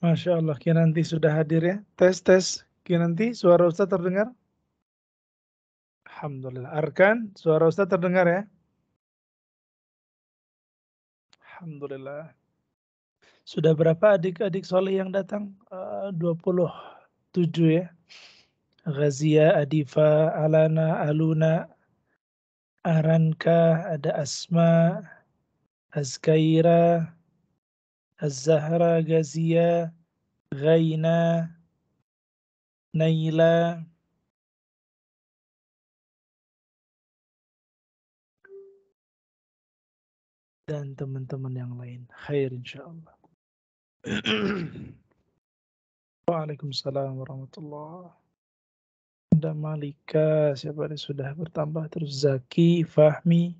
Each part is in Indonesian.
Masya Allah, Kinanti sudah hadir ya. Tes. Kinanti, suara Ustaz terdengar? Alhamdulillah. Arkan, suara Ustaz terdengar ya? Alhamdulillah. Sudah berapa adik-adik soleh yang datang? 27 ya. Ghazia, Adifa, Alana, Aluna, Aranka, ada Asma, Azkaira, Az-Zahra, Ghazia, Ghaina, Naila, dan teman-teman yang lain. Khair insyaallah. Waalaikumsalam warahmatullahi. Ada Malika, siapa yang sudah bertambah terus Zaki, Fahmi,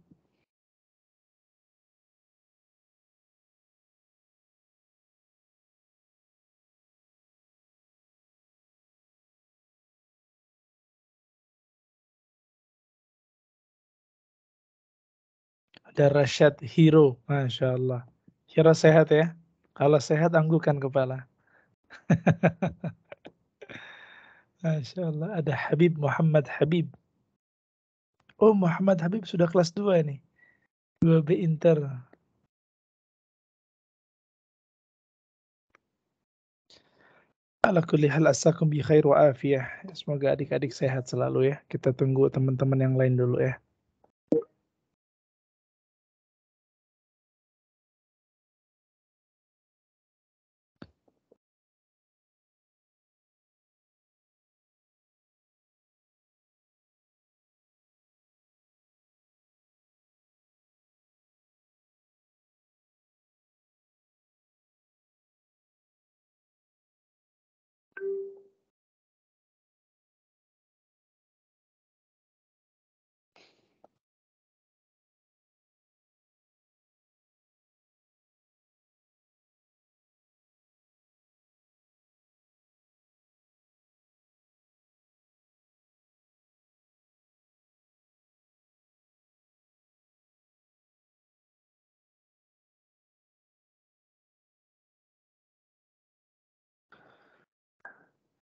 ada Rashad Hero, Masya Allah. Kira sehat ya? Kalau sehat anggukan kepala. Masya Allah. Ada Habib Muhammad Habib. Oh, Muhammad Habib sudah kelas 2 nih. 2B Inter. Ala kulli hal asakum bi khair wa afiyah. Semoga adik-adik sehat selalu ya. Kita tunggu teman-teman yang lain dulu ya.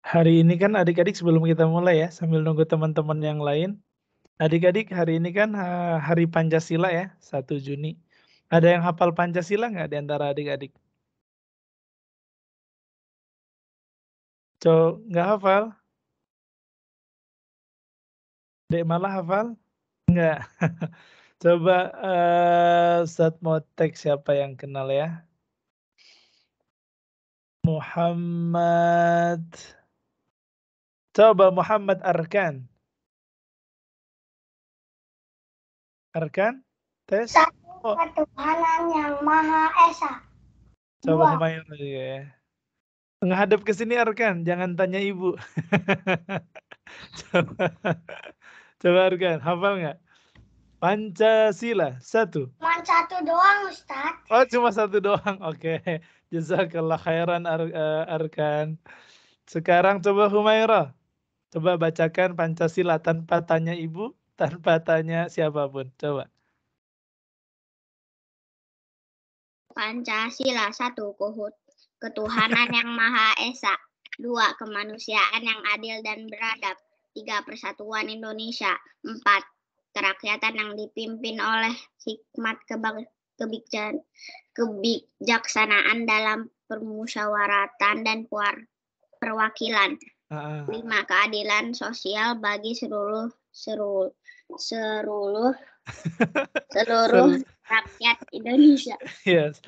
Hari ini kan adik-adik sebelum kita mulai ya, sambil nunggu teman-teman yang lain. Adik-adik hari ini kan hari Pancasila ya, 1 Juni. Ada yang hafal Pancasila nggak di antara adik-adik? Nggak hafal? Dek malah hafal? Nggak. Coba Ustaz mau teks siapa yang kenal ya? Muhammad. Coba Muhammad Arkan. Arkan? Tes? Satu Oh, ketuhanan yang Maha Esa. coba Dua. Humayun juga ya. Menghadap ke sini Arkan, jangan tanya ibu. coba, coba Arkan, hafal nggak? Pancasila, 1. Cuma satu doang, Ustadz. Oh, cuma 1 doang. Oke. Jazakallah khairan Arkan. Sekarang coba Humairah. Coba bacakan Pancasila tanpa tanya ibu, tanpa tanya siapapun. Coba. Pancasila, 1. Ketuhanan yang Maha Esa. 2. Kemanusiaan yang adil dan beradab. 3. Persatuan Indonesia. 4. Kerakyatan yang dipimpin oleh hikmat kebijaksanaan dalam permusyawaratan dan perwakilan. 5. Keadilan sosial bagi seluruh rakyat Indonesia. Yes.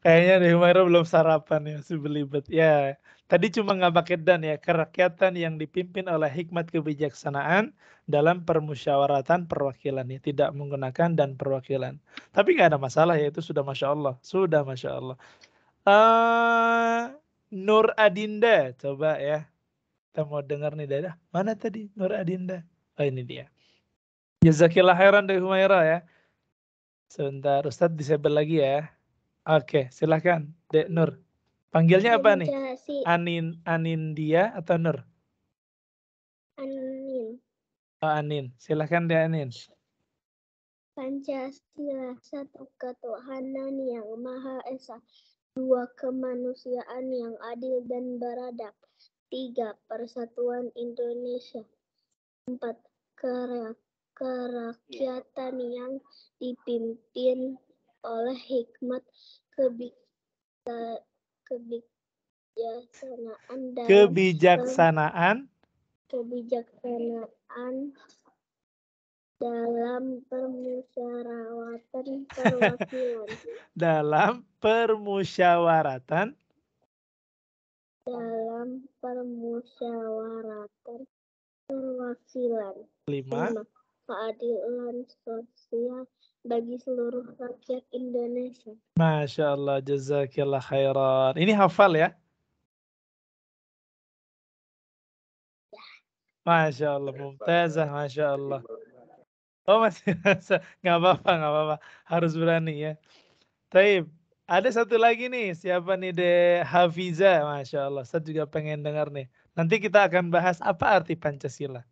Kayaknya deh Humairah belum sarapan ya, si belibet. Ya, tadi cuma nggak pakai dan ya, kerakyatan yang dipimpin oleh hikmat kebijaksanaan dalam permusyawaratan perwakilan ya, tidak menggunakan dan perwakilan. Tapi nggak ada masalah ya, itu sudah Masya Allah. Sudah Masya Allah. Nur Adinda, coba ya. Kita mau dengar nih dadah. Mana tadi Nur Adinda? Oh ini dia. Jazakillah khairan dari Humairah ya. Sebentar, Ustadz disable lagi ya. Oke, silahkan Dek Nur. Panggilnya apa nih? Anin dia atau Nur? Anin. Oh, Anin. Silahkan Dek Anin. Pancasila, 1. Ketuhanan yang Maha Esa. 2. Kemanusiaan yang adil dan beradab. 3. Persatuan Indonesia. 4. Kerakyatan yang dipimpin oleh hikmat kebijaksanaan dalam permusyawaratan perwakilan. Dalam permusyawaratan perwakilan. 5. Keadilan sosial bagi seluruh rakyat Indonesia. Masya Allah, jazakillah khairan. Ini hafal ya? Masya Allah, mumtazah, Masya Allah. Oh masih nggak apa-apa, nggak apa-apa. Harus berani ya. Taib, ada satu lagi nih. Siapa nih deh? Hafiza, Masya Allah. Saya juga pengen dengar nih. Nanti kita akan bahas apa arti Pancasila.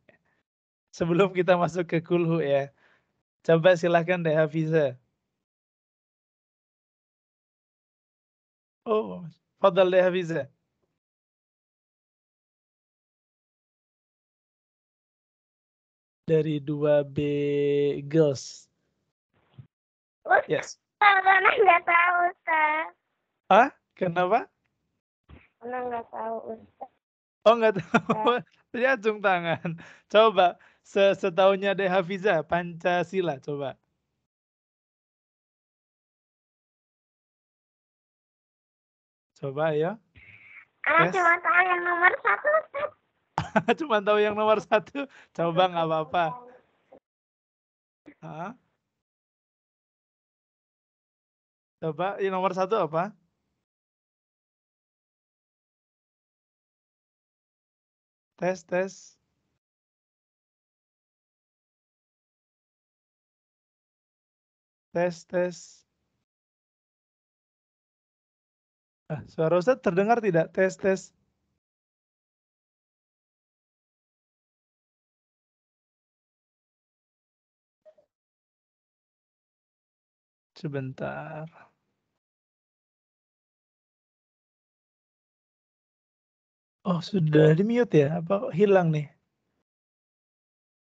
Sebelum kita masuk ke kulhu ya. Coba silahkan deh Hafiza. Oh, fadal deh Hafiza. Dari 2B Girls. Yes. Karena nggak tahu, Ustaz. Ah, kenapa? Karena nggak tahu, Ustaz. Oh, nggak tahu. Tadi acung tangan. Coba setaunya deh Hafiza, Pancasila, coba. Coba ya. Ana Tes. cuma tahu yang nomor 1, Ustaz. Cuma tahu yang nomor 1. Coba nggak apa-apa. Hah? Coba yang nomor 1 apa? Tes, tes. Tes, tes. Suara Ustaz terdengar tidak? Tes, tes. Sebentar. Oh, sudah di-mute ya? Apa hilang nih?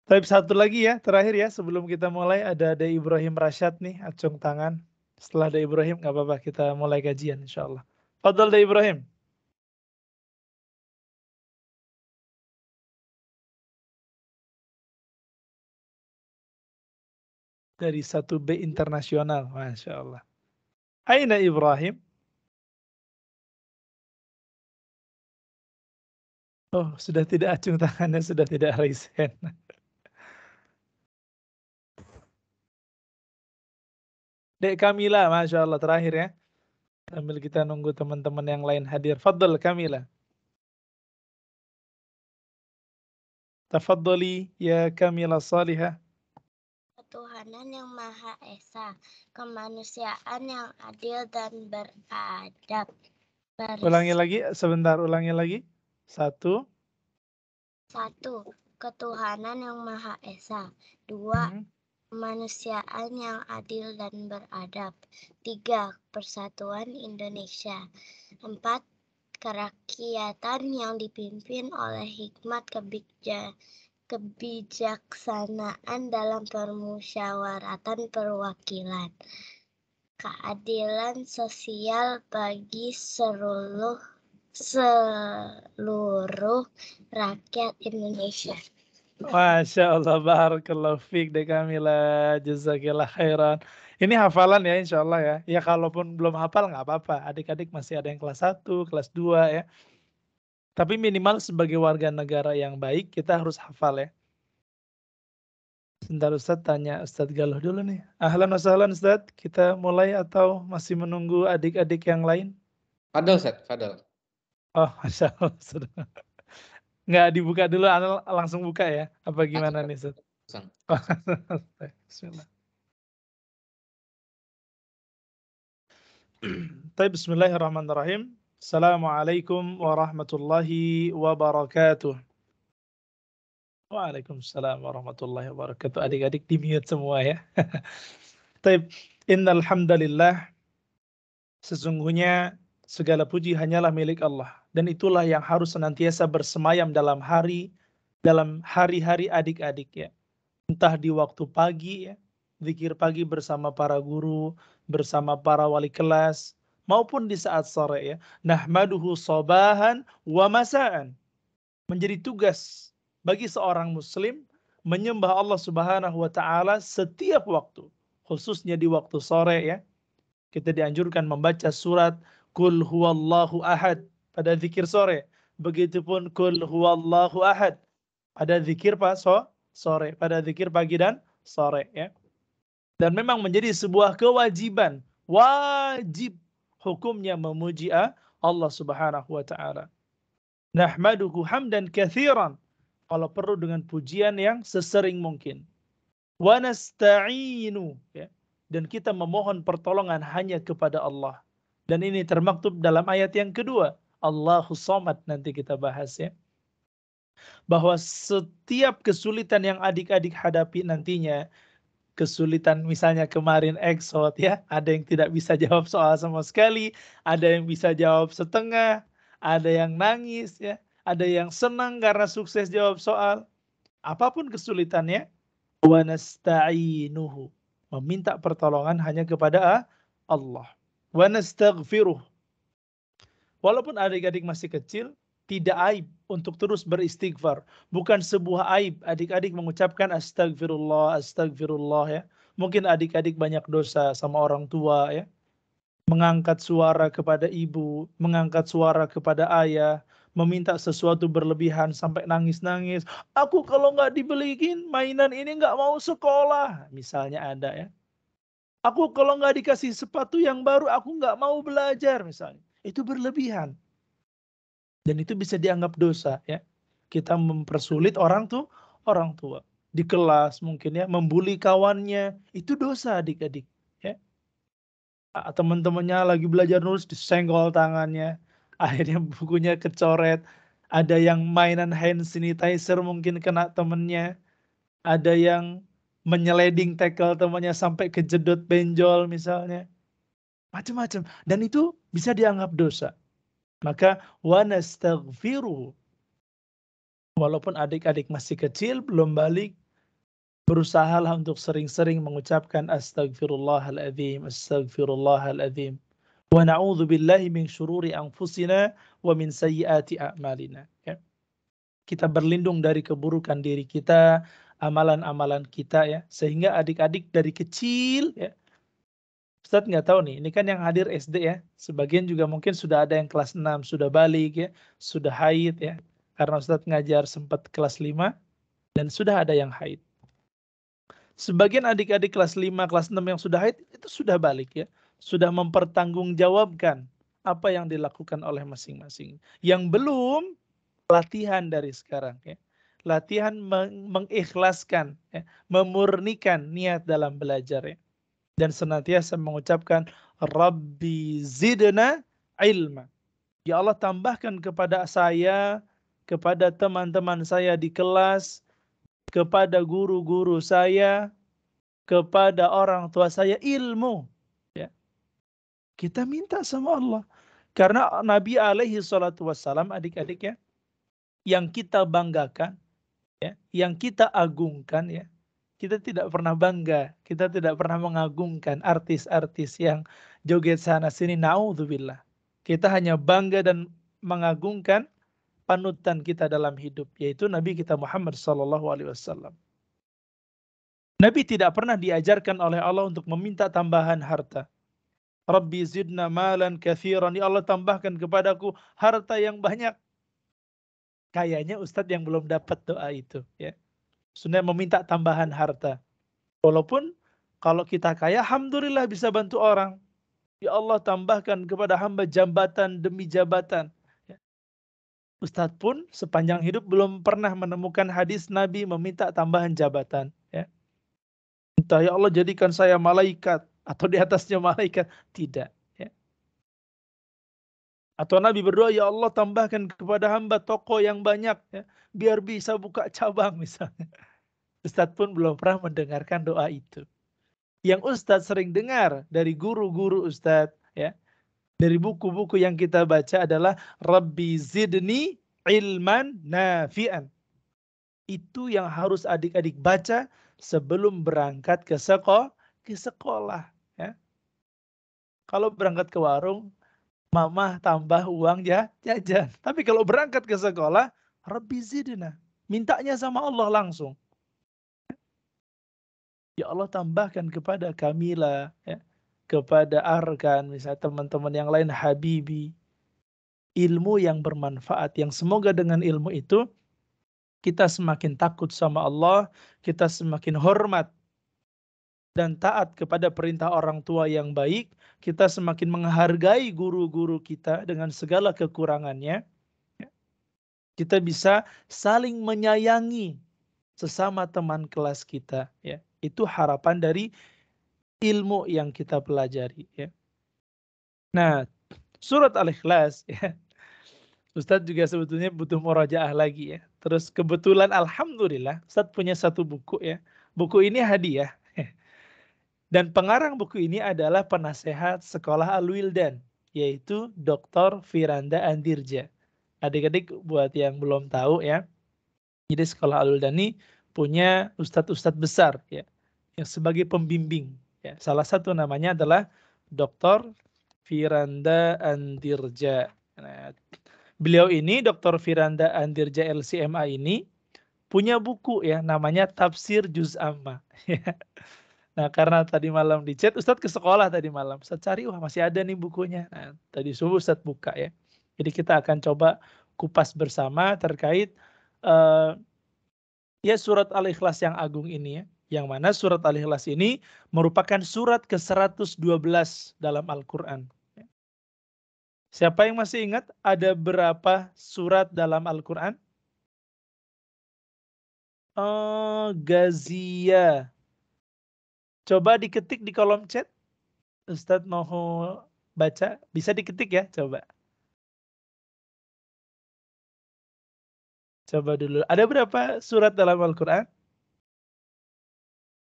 Tapi satu lagi ya, terakhir ya, sebelum kita mulai ada Ibrahim Rashad nih, acung tangan. Setelah ada Ibrahim, nggak apa-apa, kita mulai kajian insya Allah. Fadal Ibrahim. Dari 1B internasional, Masya Allah. Aina Ibrahim? Oh, sudah tidak acung tangannya, sudah tidak raise hand. Dek Kamila, Masya Allah, terakhir ya. Sambil kita nunggu teman-teman yang lain hadir. Fadal Kamila. Tafadhali ya Kamila Salihah. Ketuhanan yang Maha Esa, kemanusiaan yang adil dan beradab. Ulangi lagi, sebentar, ulangi lagi. 1. 1. Ketuhanan yang Maha Esa. 2. Kemanusiaan yang adil dan beradab. 3. Persatuan Indonesia. 4. Kerakyatan yang dipimpin oleh hikmat kebijaksanaan dalam permusyawaratan perwakilan. Keadilan sosial bagi seluruh rakyat Indonesia. Masya Allah, barakallahu fiik Dek Kamila, jazakillah khairan. Ini hafalan ya insya Allah ya. Ya kalaupun belum hafal nggak apa-apa. Adik-adik masih ada yang kelas 1, kelas 2 ya. Tapi minimal sebagai warga negara yang baik, kita harus hafal ya. Sebentar Ustadz tanya Ustadz Galuh dulu nih. Ahlan wa sahlan Ustadz, kita mulai atau masih menunggu adik-adik yang lain? Fadal Ustadz, Fadal. Oh, Masya Allah. Sudah. Nggak dibuka dulu, langsung buka ya? Apa gimana nih Ustadz? Bismillah. Bismillahirrahmanirrahim. Assalamualaikum warahmatullahi wabarakatuh. Waalaikumsalam warahmatullahi wabarakatuh. Adik-adik di mute semua ya. Taib, innal hamdalillah Sesungguhnya segala puji hanyalah milik Allah. Dan itulah yang harus senantiasa bersemayam dalam hari-hari adik-adik ya. Entah di waktu pagi ya, zikir pagi bersama para guru, bersama para wali kelas, maupun di saat sore ya. Nahmaduhu sabahan wa masaan. Menjadi tugas bagi seorang muslim menyembah Allah Subhanahu wa taala setiap waktu, khususnya di waktu sore ya. Kita dianjurkan membaca surat Qul huwallahu ahad pada zikir sore. Begitupun Qul huwallahu ahad pada zikir sore, pada zikir pagi dan sore ya. Dan memang menjadi sebuah kewajiban, wajib hukumnya memuji Allah Subhanahu wa taala. Nahmaduhu hamdan katsiran, kalau perlu dengan pujian yang sesering mungkin. Wa nasta'inu ya. Dan kita memohon pertolongan hanya kepada Allah. Dan ini termaktub dalam ayat yang kedua, Allahus Samad, nanti kita bahas ya. Bahwa setiap kesulitan yang adik-adik hadapi nantinya, kesulitan misalnya kemarin eksot ya, ada yang tidak bisa jawab soal sama sekali, ada yang bisa jawab setengah, ada yang nangis ya, ada yang senang karena sukses jawab soal. Apapun kesulitannya, wa nasta'inuhu, meminta pertolongan hanya kepada Allah. Wa nastaghfiruh. Walaupun adik-adik masih kecil, tidak aib untuk terus beristighfar. Bukan sebuah aib adik-adik mengucapkan astagfirullah, astagfirullah ya. Mungkin adik-adik banyak dosa sama orang tua ya. Mengangkat suara kepada ibu, mengangkat suara kepada ayah, meminta sesuatu berlebihan sampai nangis-nangis. Aku kalau nggak dibeliin mainan ini nggak mau sekolah. Misalnya ada ya. Aku kalau nggak dikasih sepatu yang baru, aku nggak mau belajar misalnya. Itu berlebihan. Dan itu bisa dianggap dosa ya. Kita mempersulit orang tua. Di kelas mungkin ya, membuli kawannya. Itu dosa adik-adik. Ya. Teman-temannya lagi belajar nulis, disenggol tangannya. Akhirnya bukunya kecoret. Ada yang mainan hand sanitizer mungkin kena temennya. Ada yang menyeleding tackle temannya sampai kejedot benjol misalnya. Macam-macam. Dan itu bisa dianggap dosa. Maka wa nastaghfiruh. Walaupun adik-adik masih kecil, belum balik, berusahalah untuk sering-sering mengucapkan astagfirullahaladzim, astagfirullahaladzim. Wa na'udzu billahi min syururi anfusina wa min sayyiati a'malina. Ya. Kita berlindung dari keburukan diri kita, amalan-amalan kita ya, sehingga adik-adik dari kecil ya. Ustaz nggak tahu nih, ini kan yang hadir SD ya, sebagian juga mungkin sudah ada yang kelas 6, sudah balik ya, sudah haid ya, karena Ustaz ngajar sempat kelas 5 dan sudah ada yang haid. Sebagian adik-adik kelas 5, kelas 6 yang sudah haid itu sudah balik ya, sudah mempertanggungjawabkan apa yang dilakukan oleh masing-masing. Yang belum, latihan dari sekarang ya. Latihan mengikhlaskan ya, memurnikan niat dalam belajar ya. Dan senantiasa mengucapkan Rabbi zidna ilma. Ya Allah, tambahkan kepada saya, kepada teman-teman saya di kelas, kepada guru-guru saya, kepada orang tua saya ilmu. Ya. Kita minta sama Allah. Karena Nabi alaihi salatu wassalam, adik-adik ya, yang kita banggakan, ya, yang kita agungkan ya, kita tidak pernah bangga, kita tidak pernah mengagungkan artis-artis yang joget sana sini, naudzubillah. Kita hanya bangga dan mengagungkan panutan kita dalam hidup, yaitu Nabi kita Muhammad SAW. Nabi tidak pernah diajarkan oleh Allah untuk meminta tambahan harta. Rabbi zidna malan katsiran, ya Allah tambahkan kepadaku harta yang banyak. Kayaknya Ustadz yang belum dapat doa itu ya. Sudah meminta tambahan harta. Walaupun kalau kita kaya, alhamdulillah bisa bantu orang. Ya Allah tambahkan kepada hamba jabatan demi jabatan. Ya. Ustadz pun sepanjang hidup belum pernah menemukan hadis Nabi meminta tambahan jabatan. Ya. Entah ya Allah jadikan saya malaikat atau di atasnya malaikat. Tidak. Ya. Atau Nabi berdoa, ya Allah tambahkan kepada hamba toko yang banyak. Ya. Biar bisa buka cabang misalnya. Ustadz pun belum pernah mendengarkan doa itu. Yang Ustadz sering dengar dari guru-guru Ustadz, ya, dari buku-buku yang kita baca adalah Rabbi zidni ilman nafi'an. Itu yang harus adik-adik baca sebelum berangkat ke sekolah. Ya. Kalau berangkat ke warung, mama tambah uang ya jajan. Tapi kalau berangkat ke sekolah, Rabbi zidna. Mintanya sama Allah langsung. Ya Allah tambahkan kepada Kamila, ya, kepada Arkan, misalnya teman-teman yang lain, Habibi, ilmu yang bermanfaat, yang semoga dengan ilmu itu kita semakin takut sama Allah, kita semakin hormat dan taat kepada perintah orang tua yang baik, kita semakin menghargai guru-guru kita dengan segala kekurangannya, kita bisa saling menyayangi sesama teman kelas kita. Ya. Itu harapan dari ilmu yang kita pelajari. Ya. Nah, surat Al-Ikhlas, ya, Ustadz juga sebetulnya butuh murajaah lagi ya. Terus kebetulan Alhamdulillah Ustadz punya satu buku ya. Buku ini hadiah. Dan pengarang buku ini adalah penasehat sekolah Al-Wildan, yaitu Dr. Firanda Andirja. Adik-adik buat yang belum tahu ya, jadi sekolah Al-Wildan ini punya ustadz-ustadz besar ya, yang sebagai pembimbing. Ya. Salah satu namanya adalah Dr. Firanda Andirja. Nah, beliau ini, Dr. Firanda Andirja LCMA ini, punya buku ya, namanya Tafsir Juz Amma. Nah, karena tadi malam di chat, Ustadz ke sekolah tadi malam. Ustadz cari, wah masih ada nih bukunya. Nah, tadi subuh Ustadz buka ya. Jadi kita akan coba kupas bersama terkait ya surat Al-Ikhlas yang agung ini ya. Yang mana surat Al-Ikhlas ini merupakan surat ke-112 dalam Al-Quran. Siapa yang masih ingat ada berapa surat dalam Al-Quran? Gazia. Coba diketik di kolom chat. Ustadz mau baca. Bisa diketik ya, coba. Coba dulu. Ada berapa surat dalam Al-Quran?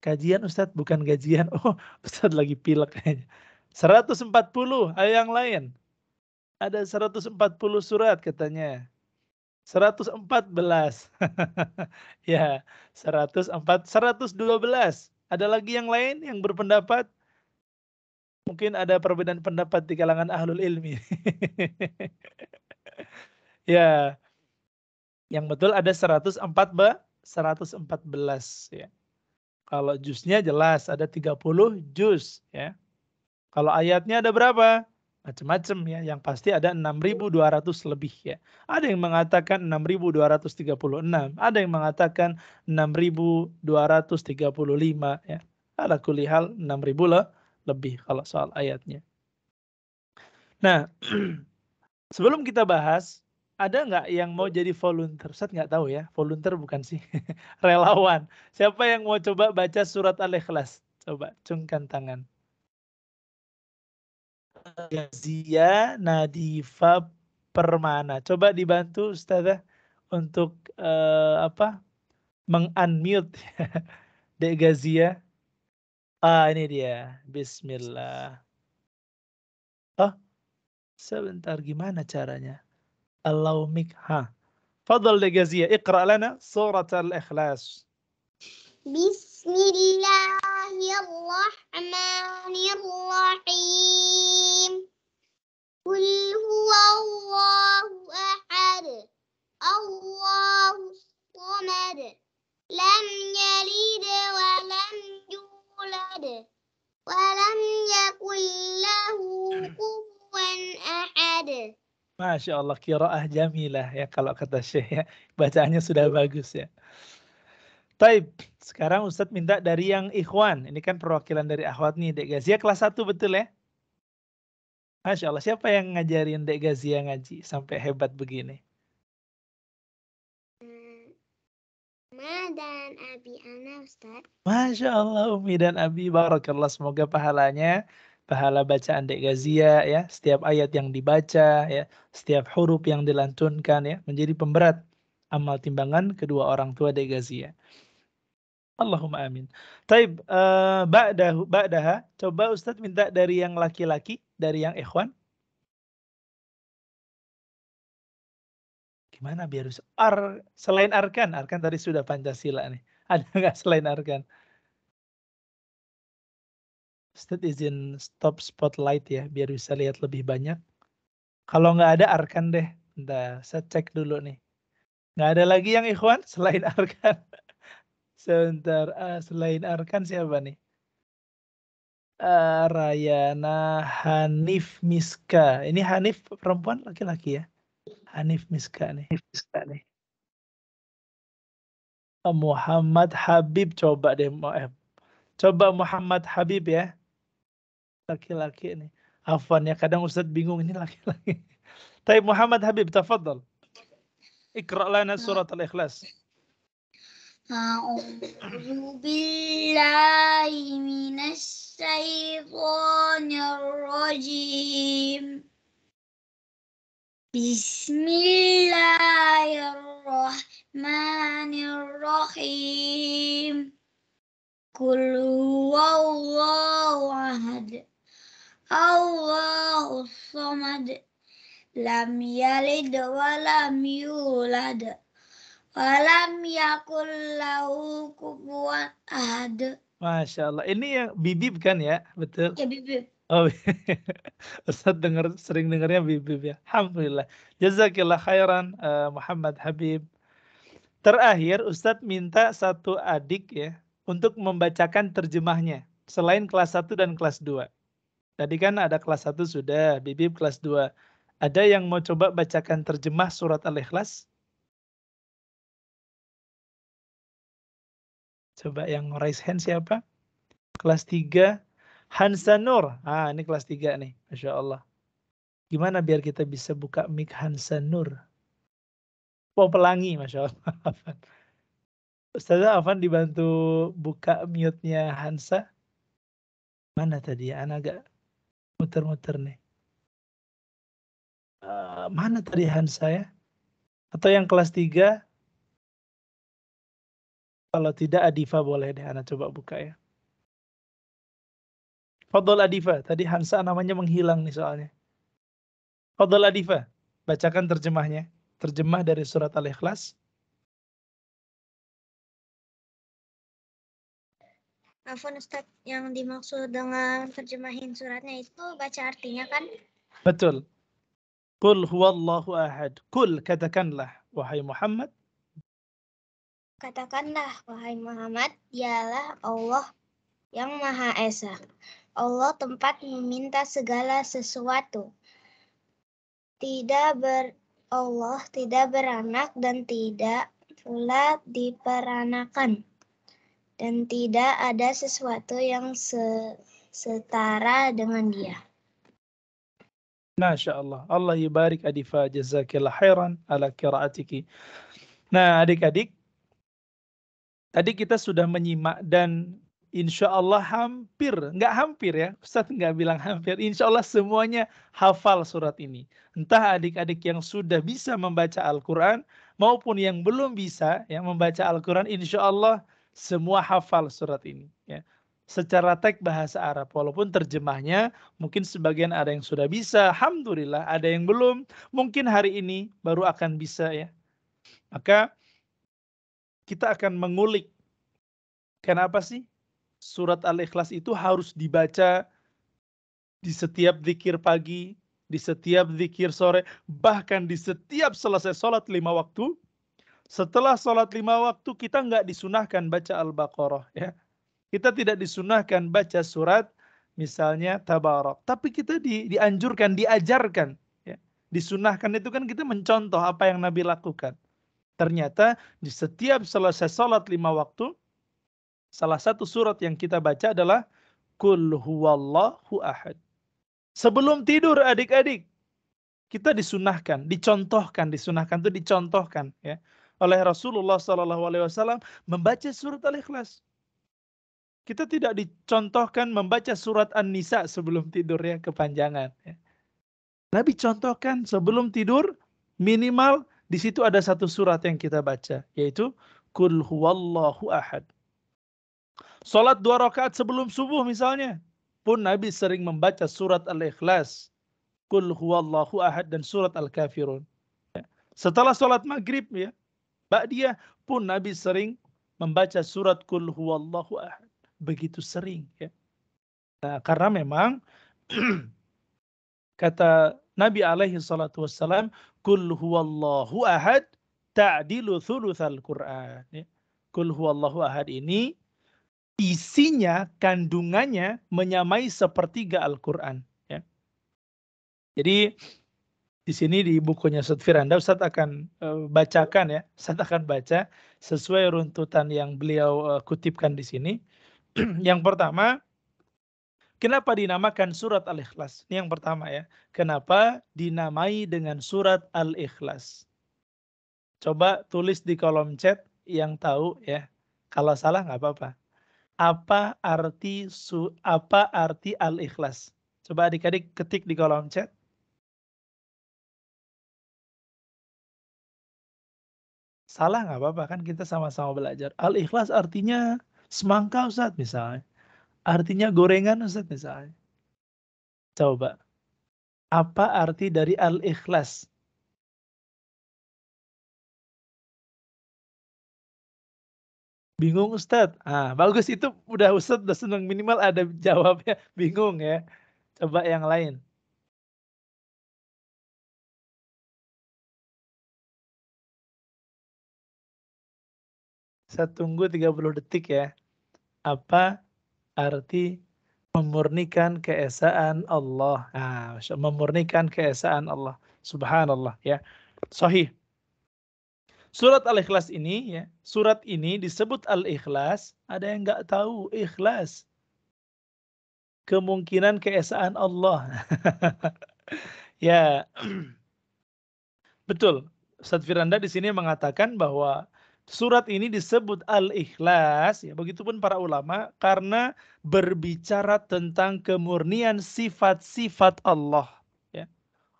Kajian Ustadz, bukan gajian. Oh, Ustadz lagi pilek kayaknya. 140, ayo yang lain. Ada 140 surat katanya. 114. Ya, 112. Ada lagi yang lain yang berpendapat? Mungkin ada perbedaan pendapat di kalangan ahlul ilmi. Ya, yang betul ada 114 ya. Kalau juznya jelas ada 30 juz ya. Kalau ayatnya ada berapa? Macam-macam ya. Yang pasti ada 6.200 lebih ya. Ada yang mengatakan 6.236, ada yang mengatakan 6.235 ya. Ala kulli hal 6.000 lebih kalau soal ayatnya. Nah, sebelum kita bahas, ada nggak yang mau jadi volunteer? Ustaz nggak tahu ya, volunteer bukan sih, relawan. Siapa yang mau coba baca surat Al-Ikhlas? Coba cungkan tangan. Gazia Nadifa Permana. Coba dibantu Ustazah untuk meng-unmute Dek Gazia. Ah, ini dia. Bismillah. Oh, sebentar, gimana caranya? Allow mic. Fadal Dek Gazia, iqra lana surat Al-Ikhlas. Bismillahirrahmanirrahim. Qul huwallahu ahad. Allahus samad. Lam yalid wa lam yulad. Wa lam yakul lahu kufuwan ahad. Masya Allah, qiraah jamilah ya kalau kata Syekh ya. Bacaannya sudah bagus ya. Taib, sekarang Ustadz minta dari yang ikhwan. Ini kan perwakilan dari akhwat nih, Dek Gazia kelas 1 betul ya? Masya Allah, siapa yang ngajarin Dek Gazia ngaji sampai hebat begini? Ma dan Abi Ana, Ustaz. Masya Allah, Umi dan Abi, barakallah. Semoga pahalanya, pahala bacaan Dek Gazia ya, setiap ayat yang dibaca ya, setiap huruf yang dilantunkan ya, menjadi pemberat amal timbangan kedua orang tua Dek Gazia. Allahumma amin. Taib, ba'daha, coba Ustadz minta dari yang laki-laki, dari yang ikhwan. Gimana biar bisa? Selain arkan tadi sudah Pancasila nih. Ada nggak selain arkan? Ustadz izin stop spotlight ya, biar bisa lihat lebih banyak. Kalau nggak ada arkan deh. Bentar, saya cek dulu nih. Nggak ada lagi yang ikhwan selain arkan. Sebentar, selain arkan siapa nih? Rayana Hanif Miska. Ini Hanif perempuan laki-laki ya? Hanif Miska nih. Muhammad Habib coba deh. Coba Muhammad Habib ya. Laki-laki nih. Afwan ya, kadang Ustadz bingung ini laki-laki. Tapi Muhammad Habib, tafadhal. Iqra' lana surat Al-Ikhlas. A'udzu billahi minasy syaithanir rajim. Bismillahirrahmanirrahim. Qul huwallahu ahad. Allahus samad. Lam yalid wa lam yulad. Wa lam yakul lahu kufuwan ahad. Masya Allah. Ini yang Bibib kan ya? Betul? Ya, Bibib. Oh, Ustadz sering dengarnya Bibib ya. Alhamdulillah. Jazakillah khairan Muhammad Habib. Terakhir Ustadz minta satu adik ya untuk membacakan terjemahnya selain kelas 1 dan kelas 2. Tadi kan ada kelas 1 sudah, Bibib kelas 2. Ada yang mau coba bacakan terjemah surat Al-Ikhlas? Coba yang raise hand siapa? Kelas 3. Hansa Nur. Ini kelas 3 nih. Masya Allah. Gimana biar kita bisa buka mic Hansa Nur? Oh, pelangi. Masya Allah. Ustazah Afan dibantu buka mute-nya Hansa. Mana tadi ya? Anak agak muter-muter nih. Mana tadi Hansa ya? Atau yang kelas 3? Kalau tidak Adifa boleh deh. Anak coba buka ya. Fadol Adifa. Tadi Hansa namanya menghilang nih soalnya. Fadol Adifa. Bacakan terjemahnya. Terjemah dari surat Al-Ikhlas. Afwan Ustadz, yang dimaksud dengan terjemahin suratnya itu baca artinya kan? Betul. Qul huwallahu ahad. Qul, katakanlah, wahai Muhammad. Katakanlah, wahai Muhammad, dialah Allah yang Maha Esa. Allah tempat meminta segala sesuatu. Allah tidak beranak dan tidak pula diperanakan. Dan tidak ada sesuatu yang setara dengan dia. Masya Allah. Allah yubarik Adifa, jazakillah khairan ala qiraatiki. Nah adik-adik, tadi kita sudah menyimak dan insya Allah nggak hampir ya, Ustadz nggak bilang hampir, insya Allah semuanya hafal surat ini. Entah adik-adik yang sudah bisa membaca Al-Quran maupun yang belum bisa ya membaca Al-Quran, insya Allah semua hafal surat ini. Ya. Secara teks bahasa Arab, walaupun terjemahnya mungkin sebagian ada yang sudah bisa, alhamdulillah, ada yang belum, mungkin hari ini baru akan bisa ya. Maka kita akan mengulik kenapa sih surat Al-Ikhlas itu harus dibaca di setiap zikir pagi, di setiap zikir sore, bahkan di setiap selesai sholat 5 waktu. Setelah sholat 5 waktu kita nggak disunahkan baca Al-Baqarah ya. Kita tidak disunahkan baca surat misalnya Tabarak. Tapi kita dianjurkan, diajarkan. Ya. Disunahkan itu kan kita mencontoh apa yang Nabi lakukan. Ternyata di setiap selesai sholat 5 waktu, salah satu surat yang kita baca adalah Qul huwallahu ahad. Sebelum tidur adik-adik, kita disunahkan, dicontohkan itu dicontohkan ya oleh Rasulullah SAW membaca surat Al-Ikhlas. Kita tidak dicontohkan membaca surat An-Nisa sebelum tidur ya, kepanjangan. Ya. Nabi contohkan sebelum tidur minimal di situ ada satu surat yang kita baca, yaitu Qul huwallahu ahad. Salat 2 rakaat sebelum subuh misalnya, pun Nabi sering membaca surat Al-Ikhlas, Qul huwallahu ahad dan surat Al-Kafirun. Ya. Setelah sholat maghrib ya, ba'diyah pun Nabi sering membaca surat Qul huwallahu ahad. Begitu sering ya. Nah, karena memang kata Nabi alaihi salatu wassalam, Qul huwallahu ahad ta'dilu thulutsal Qur'an. Ya. Qul huwallahu ahad ini isinya, kandungannya menyamai sepertiga Al-Quran. Ya. Jadi di sini di bukunya Ustadz Firanda, Ustadz akan bacakan ya. Ustadz akan baca sesuai runtutan yang beliau kutipkan di sini. Yang pertama, kenapa dinamakan surat Al-Ikhlas? Ini yang pertama ya. Kenapa dinamai dengan surat Al-Ikhlas? Coba tulis di kolom chat yang tahu ya. Kalau salah nggak apa-apa. Apa arti Al-Ikhlas? Coba adik-adik ketik di kolom chat. Salah nggak apa-apa, kan kita sama-sama belajar. Al-Ikhlas artinya semangka Ustaz misalnya. Artinya gorengan Ustaz misalnya. Coba. Apa arti dari Al-Ikhlas? Bingung Ustaz? Ah, bagus, itu udah Ustaz udah senang, minimal ada jawabnya. Bingung ya. Coba yang lain. Saya tunggu 30 detik ya. Apa arti memurnikan keesaan Allah? Ah, memurnikan keesaan Allah. Subhanallah ya. Sahih. Surat Al-Ikhlas ini ya, surat ini disebut Al-Ikhlas, ada yang nggak tahu ikhlas. Kemungkinan keesaan Allah. Ya, betul. Ustadz Firanda di sini mengatakan bahwa surat ini disebut Al-Ikhlas, ya, begitupun para ulama, karena berbicara tentang kemurnian sifat-sifat Allah. Ya.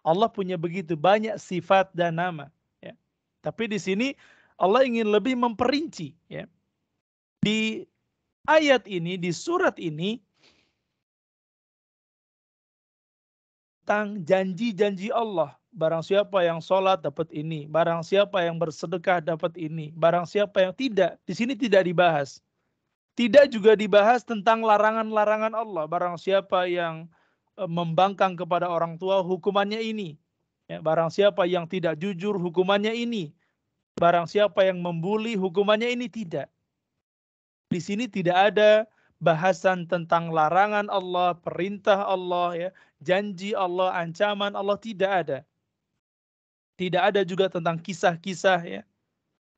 Allah punya begitu banyak sifat dan nama. Ya. Tapi di sini Allah ingin lebih memperinci. Ya. Di ayat ini, di surat ini, tentang janji-janji Allah. Barang siapa yang sholat dapat ini. Barang siapa yang bersedekah dapat ini. Barang siapa yang tidak. Di sini tidak dibahas. Tidak juga dibahas tentang larangan-larangan Allah. Barang siapa yang membangkang kepada orang tua, hukumannya ini. Ya, barang siapa yang tidak jujur, hukumannya ini. Barang siapa yang membuli, hukumannya ini. Tidak. Di sini tidak ada bahasan tentang larangan Allah, perintah Allah, ya, janji Allah, ancaman Allah, tidak ada. Tidak ada juga tentang kisah-kisah ya.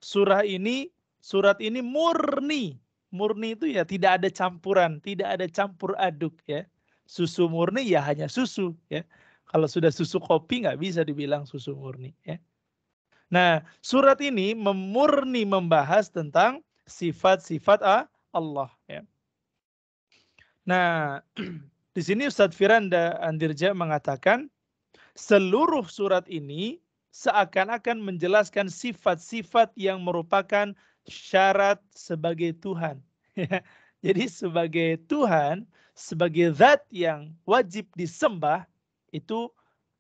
Surat ini murni. Murni itu ya tidak ada campuran, tidak ada campur aduk ya. Susu murni ya hanya susu ya. Kalau sudah susu kopi nggak bisa dibilang susu murni ya. Nah, surat ini murni membahas tentang sifat-sifat Allah ya. Nah, di sini Ustadz Firanda Andirja mengatakan seluruh surat ini seakan-akan menjelaskan sifat-sifat yang merupakan syarat sebagai Tuhan. Jadi sebagai Tuhan, sebagai zat yang wajib disembah, itu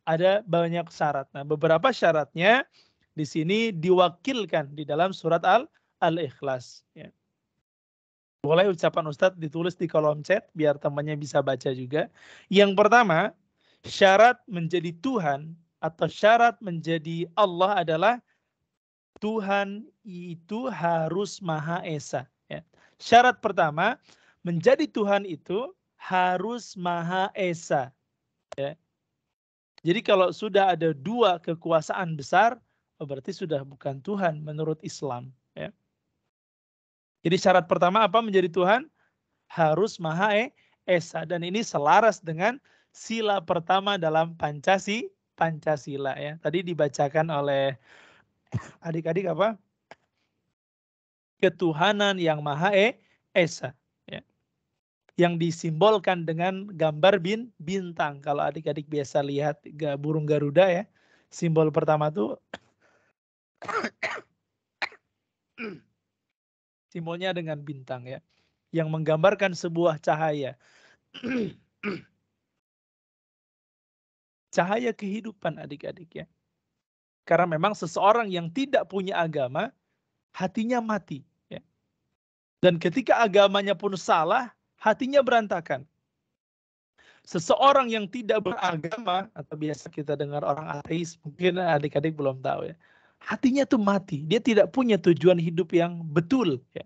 ada banyak syarat. Nah, beberapa syaratnya di sini diwakilkan di dalam surat Al-Ikhlas. Ya. Boleh ucapan Ustadz ditulis di kolom chat biar temannya bisa baca juga. Yang pertama, syarat menjadi Tuhan atau syarat menjadi Allah adalah Tuhan itu harus Maha Esa. Ya. Syarat pertama, menjadi Tuhan itu harus Maha Esa. Ya. Jadi kalau sudah ada dua kekuasaan besar, berarti sudah bukan Tuhan menurut Islam. Ya. Jadi syarat pertama apa menjadi Tuhan? Harus Maha Esa. Dan ini selaras dengan sila pertama dalam Pancasila ya. Tadi dibacakan oleh adik-adik apa? Ketuhanan yang Maha Esa. Ya. Yang disimbolkan dengan gambar bintang. Kalau adik-adik biasa lihat burung Garuda ya. Simbol pertama tuh simbolnya dengan bintang ya. Yang menggambarkan sebuah cahaya. Cahaya kehidupan adik-adik ya. Karena memang seseorang yang tidak punya agama, hatinya mati. Ya. Dan ketika agamanya pun salah, hatinya berantakan. Seseorang yang tidak beragama, atau biasa kita dengar orang ateis, mungkin adik-adik belum tahu ya. Hatinya tuh mati, dia tidak punya tujuan hidup yang betul. Ya.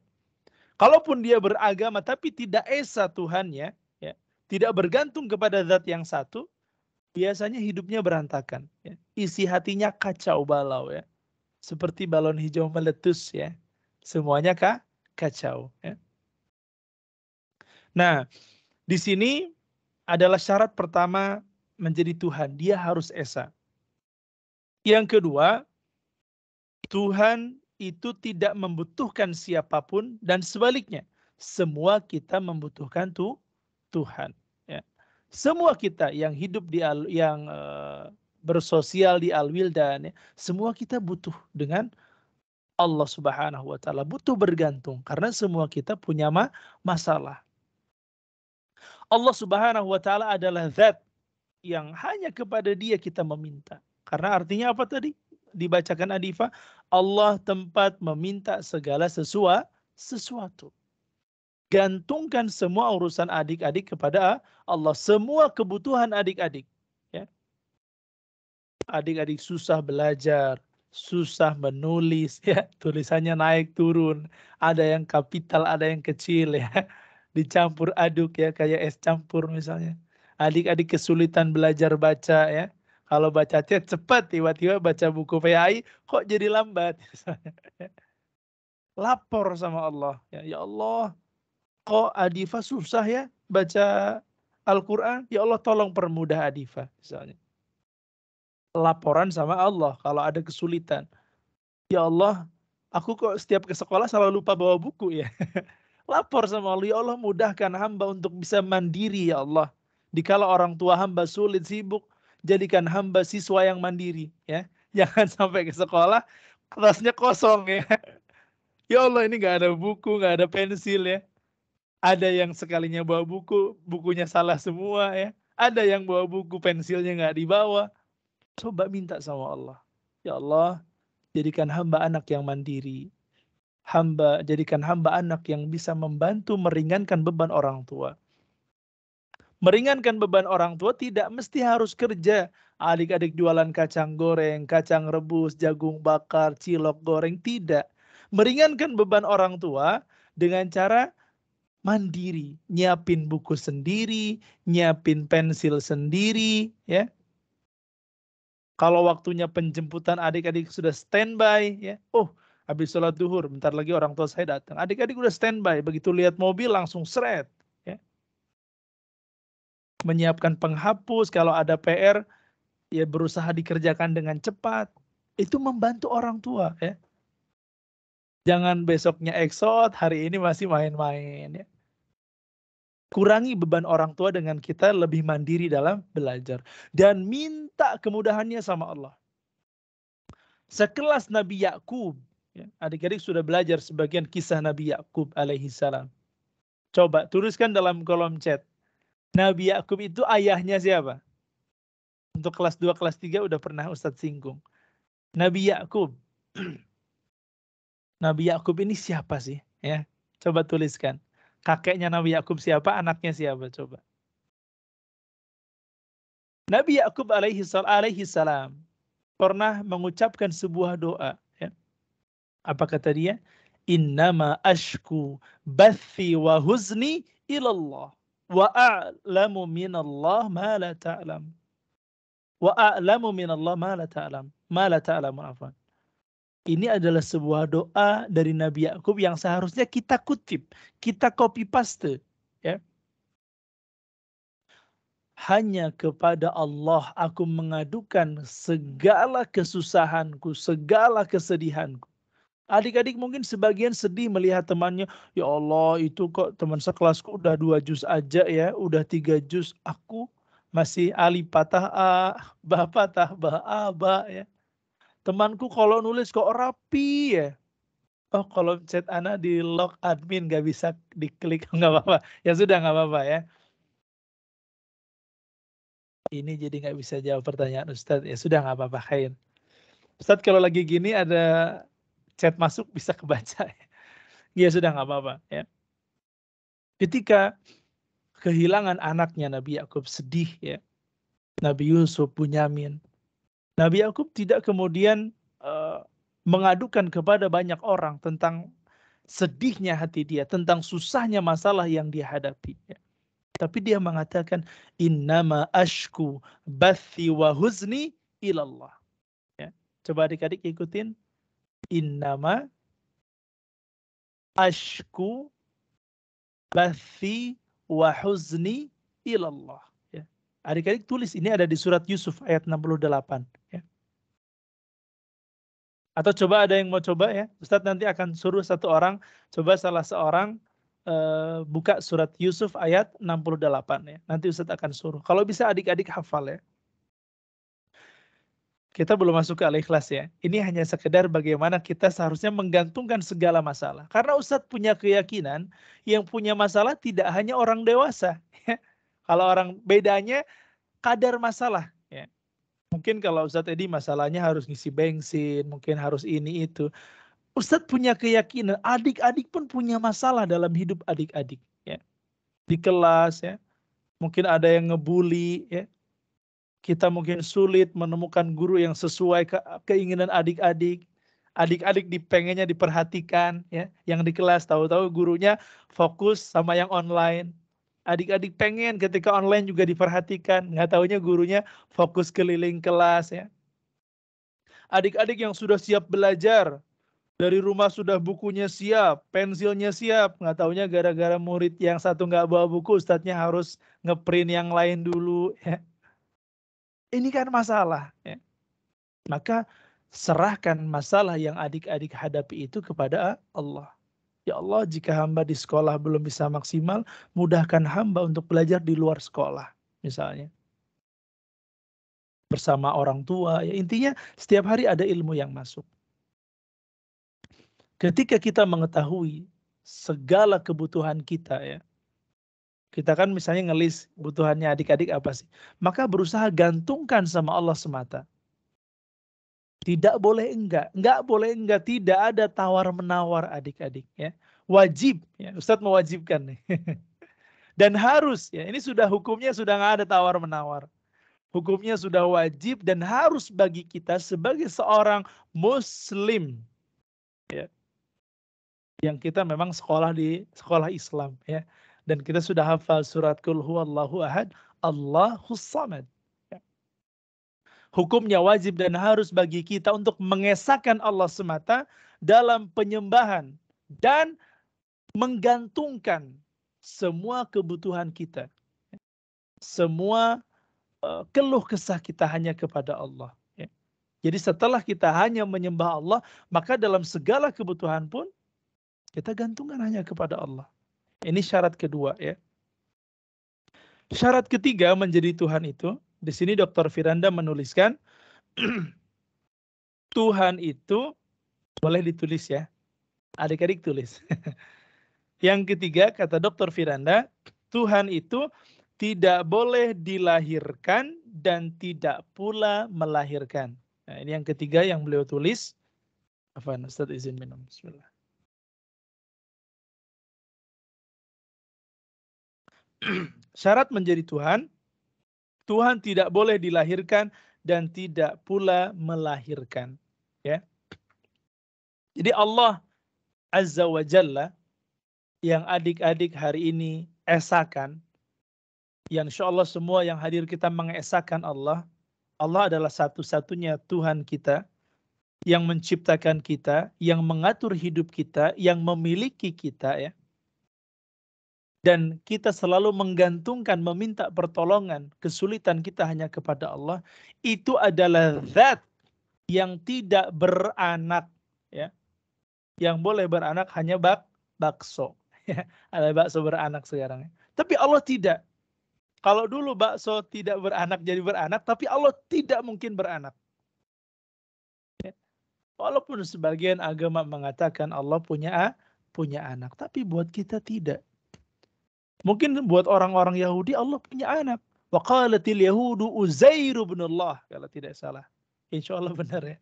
Kalaupun dia beragama tapi tidak esa Tuhannya, ya, tidak bergantung kepada zat yang satu, biasanya hidupnya berantakan. Ya. Isi hatinya kacau balau ya. Seperti balon hijau meletus ya. Semuanya kacau. Ya. Nah, di sini adalah syarat pertama menjadi Tuhan. Dia harus esa. Yang kedua, Tuhan itu tidak membutuhkan siapapun dan sebaliknya. Semua kita membutuhkan Tuhan. Ya. Semua kita yang hidup yang bersosial di Al-Wildan, ya, semua kita butuh dengan Allah Subhanahu wa taala, butuh bergantung karena semua kita punya masalah. Allah Subhanahu wa taala adalah zat yang hanya kepada Dia kita meminta. Karena artinya apa tadi? Dibacakan Adifa, Allah tempat meminta segala sesuatu. Gantungkan semua urusan adik-adik kepada Allah, semua kebutuhan adik-adik. Ya. Adik-adik susah belajar, susah menulis, ya, tulisannya naik turun, ada yang kapital, ada yang kecil, ya, dicampur aduk ya, kayak es campur misalnya. Adik-adik kesulitan belajar baca ya, kalau baca chat cepat, tiba-tiba baca buku PAI kok jadi lambat, lapor sama Allah, ya Allah, kok Adifa susah ya baca Al-Quran, ya Allah tolong permudah Adifa misalnya. Laporan sama Allah kalau ada kesulitan. Ya Allah, aku kok setiap ke sekolah selalu lupa bawa buku ya. Lapor sama Allah, ya Allah mudahkan hamba untuk bisa mandiri ya Allah. Dikala orang tua hamba sulit sibuk, jadikan hamba siswa yang mandiri ya. Jangan sampai ke sekolah kelasnya kosong ya. Ya Allah ini nggak ada buku, nggak ada pensil ya. Ada yang sekalinya bawa buku, bukunya salah semua ya. Ada yang bawa buku, pensilnya nggak dibawa. Coba minta sama Allah. Ya Allah, jadikan hamba anak yang mandiri. Jadikan hamba anak yang bisa membantu meringankan beban orang tua. Meringankan beban orang tua tidak mesti harus kerja. Adik-adik jualan kacang goreng, kacang rebus, jagung bakar, cilok goreng. Tidak. Meringankan beban orang tua dengan cara mandiri. Nyiapin buku sendiri, nyiapin pensil sendiri. Ya. Kalau waktunya penjemputan adik-adik sudah standby, ya. Oh, habis sholat duhur, bentar lagi orang tua saya datang. Adik-adik udah standby, begitu lihat mobil langsung seret. Ya. Menyiapkan penghapus, kalau ada PR, ya berusaha dikerjakan dengan cepat. Itu membantu orang tua. Ya. Jangan besoknya eksot, hari ini masih main-main. Ya. Kurangi beban orang tua dengan kita lebih mandiri dalam belajar. Dan minta kemudahannya sama Allah. Sekelas Nabi Yakub, ya, adik-adik sudah belajar sebagian kisah Nabi Yakub alaihi salam. Coba tuliskan dalam kolom chat. Nabi Yakub itu ayahnya siapa? Untuk kelas 2, kelas 3 udah pernah Ustadz singgung. Nabi Yakub. Nabi Yakub ini siapa sih? Ya, coba tuliskan. Kakeknya Nabi Yakub siapa? Anaknya siapa? Coba. Nabi Yakub alaihi salam pernah mengucapkan sebuah doa. Ya. Apa kata dia? Innama ashku bathi wa huzni ilallah. Wa a'lamu minallah ma la ta'lam. Wa a'lamu minallah ma la ta'lam. Ma la ta'lamun afwan. Ini adalah sebuah doa dari Nabi Yakub yang seharusnya kita kutip, kita copy paste, ya. Hanya kepada Allah aku mengadukan segala kesusahanku, segala kesedihanku. Adik-adik mungkin sebagian sedih melihat temannya, ya Allah itu kok teman sekelasku udah 2 juz aja ya, udah 3 juz, aku masih alif patah a, ba patah ba a, ba ya. Temanku kalau nulis kok rapi ya. Oh kalau chat Ana di lock admin nggak bisa diklik, nggak apa-apa. Ya sudah nggak apa-apa ya. Ini jadi nggak bisa jawab pertanyaan Ustadz, ya sudah nggak apa-apa, Khair. Ustadz kalau lagi gini ada chat masuk bisa kebaca. Ya sudah nggak apa-apa ya. Ketika kehilangan anaknya Nabi Yakub sedih ya. Nabi Yusuf, Bunyamin. Nabi Yakub tidak kemudian mengadukan kepada banyak orang tentang sedihnya hati dia, tentang susahnya masalah yang dia hadapi. Ya. Tapi dia mengatakan, innama ashku bathi wa huzni ilallah. Ya. Coba adik-adik ikutin. Innama ashku bathi wa huzni ilallah. Ya. Adik-adik tulis, ini ada di surat Yusuf ayat 68. Ya. Atau coba ada yang mau coba ya. Ustadz nanti akan suruh satu orang, coba salah seorang buka surat Yusuf ayat 68 ya. Nanti Ustadz akan suruh. Kalau bisa adik-adik hafal ya. Kita belum masuk ke Al-Ikhlas ya. Ini hanya sekedar bagaimana kita seharusnya menggantungkan segala masalah. Karena Ustadz punya keyakinan yang punya masalah tidak hanya orang dewasa. Ya. Kalau orang bedanya kadar masalah. Ya. Mungkin kalau Ustadz Edi masalahnya harus ngisi bensin, mungkin harus ini itu. Ustadz punya keyakinan adik-adik pun punya masalah dalam hidup adik-adik. Ya. Di kelas ya, mungkin ada yang ngebully ya. Kita mungkin sulit menemukan guru yang sesuai keinginan adik-adik. Adik-adik pengennya diperhatikan ya. Yang di kelas tahu-tahu gurunya fokus sama yang online. Adik-adik pengen ketika online juga diperhatikan, nggak taunya gurunya fokus keliling kelas ya. Adik-adik yang sudah siap belajar, dari rumah sudah bukunya siap, pensilnya siap, nggak taunya gara-gara murid yang satu nggak bawa buku, ustadznya harus ngeprint yang lain dulu. Ya. Ini kan masalah. Ya. Maka serahkan masalah yang adik-adik hadapi itu kepada Allah. Ya Allah, jika hamba di sekolah belum bisa maksimal, mudahkan hamba untuk belajar di luar sekolah, misalnya. Bersama orang tua, ya intinya setiap hari ada ilmu yang masuk. Ketika kita mengetahui segala kebutuhan kita ya, kita kan misalnya ngelis kebutuhannya adik-adik apa sih, maka berusaha gantungkan sama Allah semata. Tidak boleh enggak boleh enggak, tidak ada tawar-menawar adik-adik ya. Wajib, ya Ustadz mewajibkan nih. Dan harus, ya ini sudah hukumnya sudah nggak ada tawar-menawar. Hukumnya sudah wajib dan harus bagi kita sebagai seorang muslim. Ya. Yang kita memang sekolah di sekolah Islam ya. Dan kita sudah hafal surat Qul huwallahu ahad, Allahus samad. Ya. Hukumnya wajib dan harus bagi kita untuk mengesahkan Allah semata dalam penyembahan dan menggantungkan semua kebutuhan kita. Semua keluh kesah kita hanya kepada Allah. Ya. Jadi setelah kita hanya menyembah Allah, maka dalam segala kebutuhan pun kita gantungkan hanya kepada Allah. Ini syarat kedua ya. Syarat ketiga menjadi Tuhan itu, di sini Dr. Firanda menuliskan, Tuhan itu, boleh ditulis ya, adik-adik tulis. Yang ketiga, kata Dr. Firanda, Tuhan itu tidak boleh dilahirkan dan tidak pula melahirkan. Nah, ini yang ketiga yang beliau tulis. Afwan, Ustaz izin minum. Bismillah. Syarat menjadi Tuhan, Tuhan tidak boleh dilahirkan dan tidak pula melahirkan. Ya. Jadi Allah Azza wa Jalla yang adik-adik hari ini esakan, yang insya Allah semua yang hadir kita mengesahkan Allah. Allah adalah satu-satunya Tuhan kita yang menciptakan kita, yang mengatur hidup kita, yang memiliki kita ya. Dan kita selalu menggantungkan, meminta pertolongan, kesulitan kita hanya kepada Allah. Itu adalah zat yang tidak beranak ya. Yang boleh beranak hanya bakso. Ya, ada bakso beranak sekarang ya. Tapi Allah tidak. Kalau dulu bakso tidak beranak jadi beranak, tapi Allah tidak mungkin beranak. Ya. Walaupun sebagian agama mengatakan Allah punya anak, tapi buat kita tidak. Mungkin buat orang-orang Yahudi Allah punya anak. Wa qalatil yahudu Uzair ibn Allah, kalau tidak salah. Insya Allah benar ya.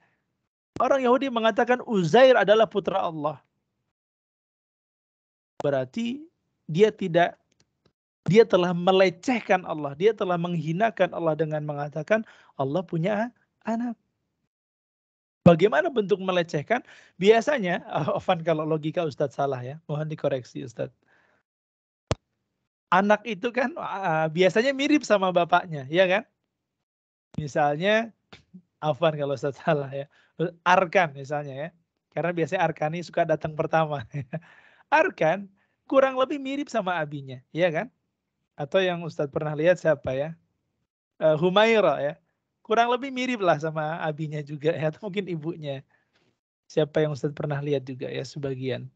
Orang Yahudi mengatakan Uzair adalah putra Allah. Berarti dia telah melecehkan Allah. Dia telah menghinakan Allah dengan mengatakan Allah punya anak. Bagaimana bentuk melecehkan? Biasanya, Afan kalau logika Ustadz salah ya, mohon dikoreksi Ustadz. Anak itu kan biasanya mirip sama bapaknya, ya kan? Misalnya, Afan kalau Ustadz salah ya, Arkan misalnya ya, karena biasanya Arkani suka datang pertama. Arkan kurang lebih mirip sama abinya, ya kan? Atau yang Ustadz pernah lihat siapa ya? Humaira ya. Kurang lebih mirip lah sama abinya juga ya, atau mungkin ibunya. Siapa yang Ustadz pernah lihat juga ya sebagian.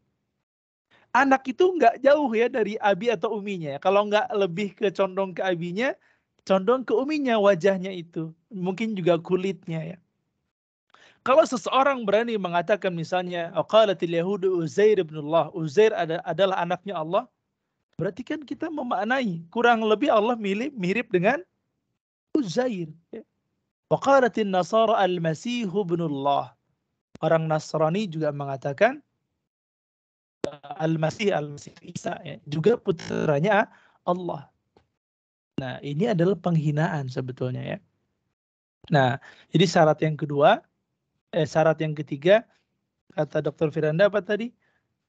Anak itu nggak jauh ya dari abi atau uminya. Kalau nggak lebih ke condong ke abinya, condong ke uminya wajahnya itu. Mungkin juga kulitnya ya. Kalau seseorang berani mengatakan misalnya, qalatil yahudu Uzair ibn Allah, Uzair adalah anaknya Allah, berarti kan kita memaknai kurang lebih Allah mirip dengan Uzair. Ya. Wa qalatin nasara al-masih ibn Allah. Orang Nasrani juga mengatakan Al-Masih Isa ya, juga putranya Allah. Nah, ini adalah penghinaan sebetulnya ya. Nah, jadi syarat yang ketiga kata Dr. Firanda apa tadi?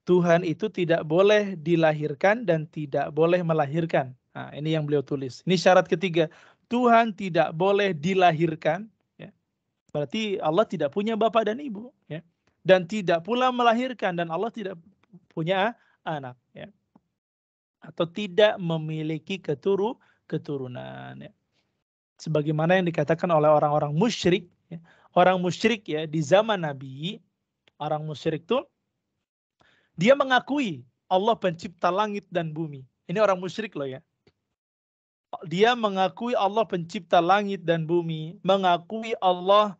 Tuhan itu tidak boleh dilahirkan dan tidak boleh melahirkan. Nah, ini yang beliau tulis. Ini syarat ketiga. Tuhan tidak boleh dilahirkan ya. Berarti Allah tidak punya bapak dan ibu ya. Dan tidak pula melahirkan dan Allah tidak punya anak ya. Atau tidak memiliki keturunan ya. Sebagaimana yang dikatakan oleh orang-orang musyrik ya. Orang musyrik ya di zaman Nabi, orang musyrik itu dia mengakui Allah pencipta langit dan bumi. Ini orang musyrik loh ya. Dia mengakui Allah pencipta langit dan bumi, mengakui Allah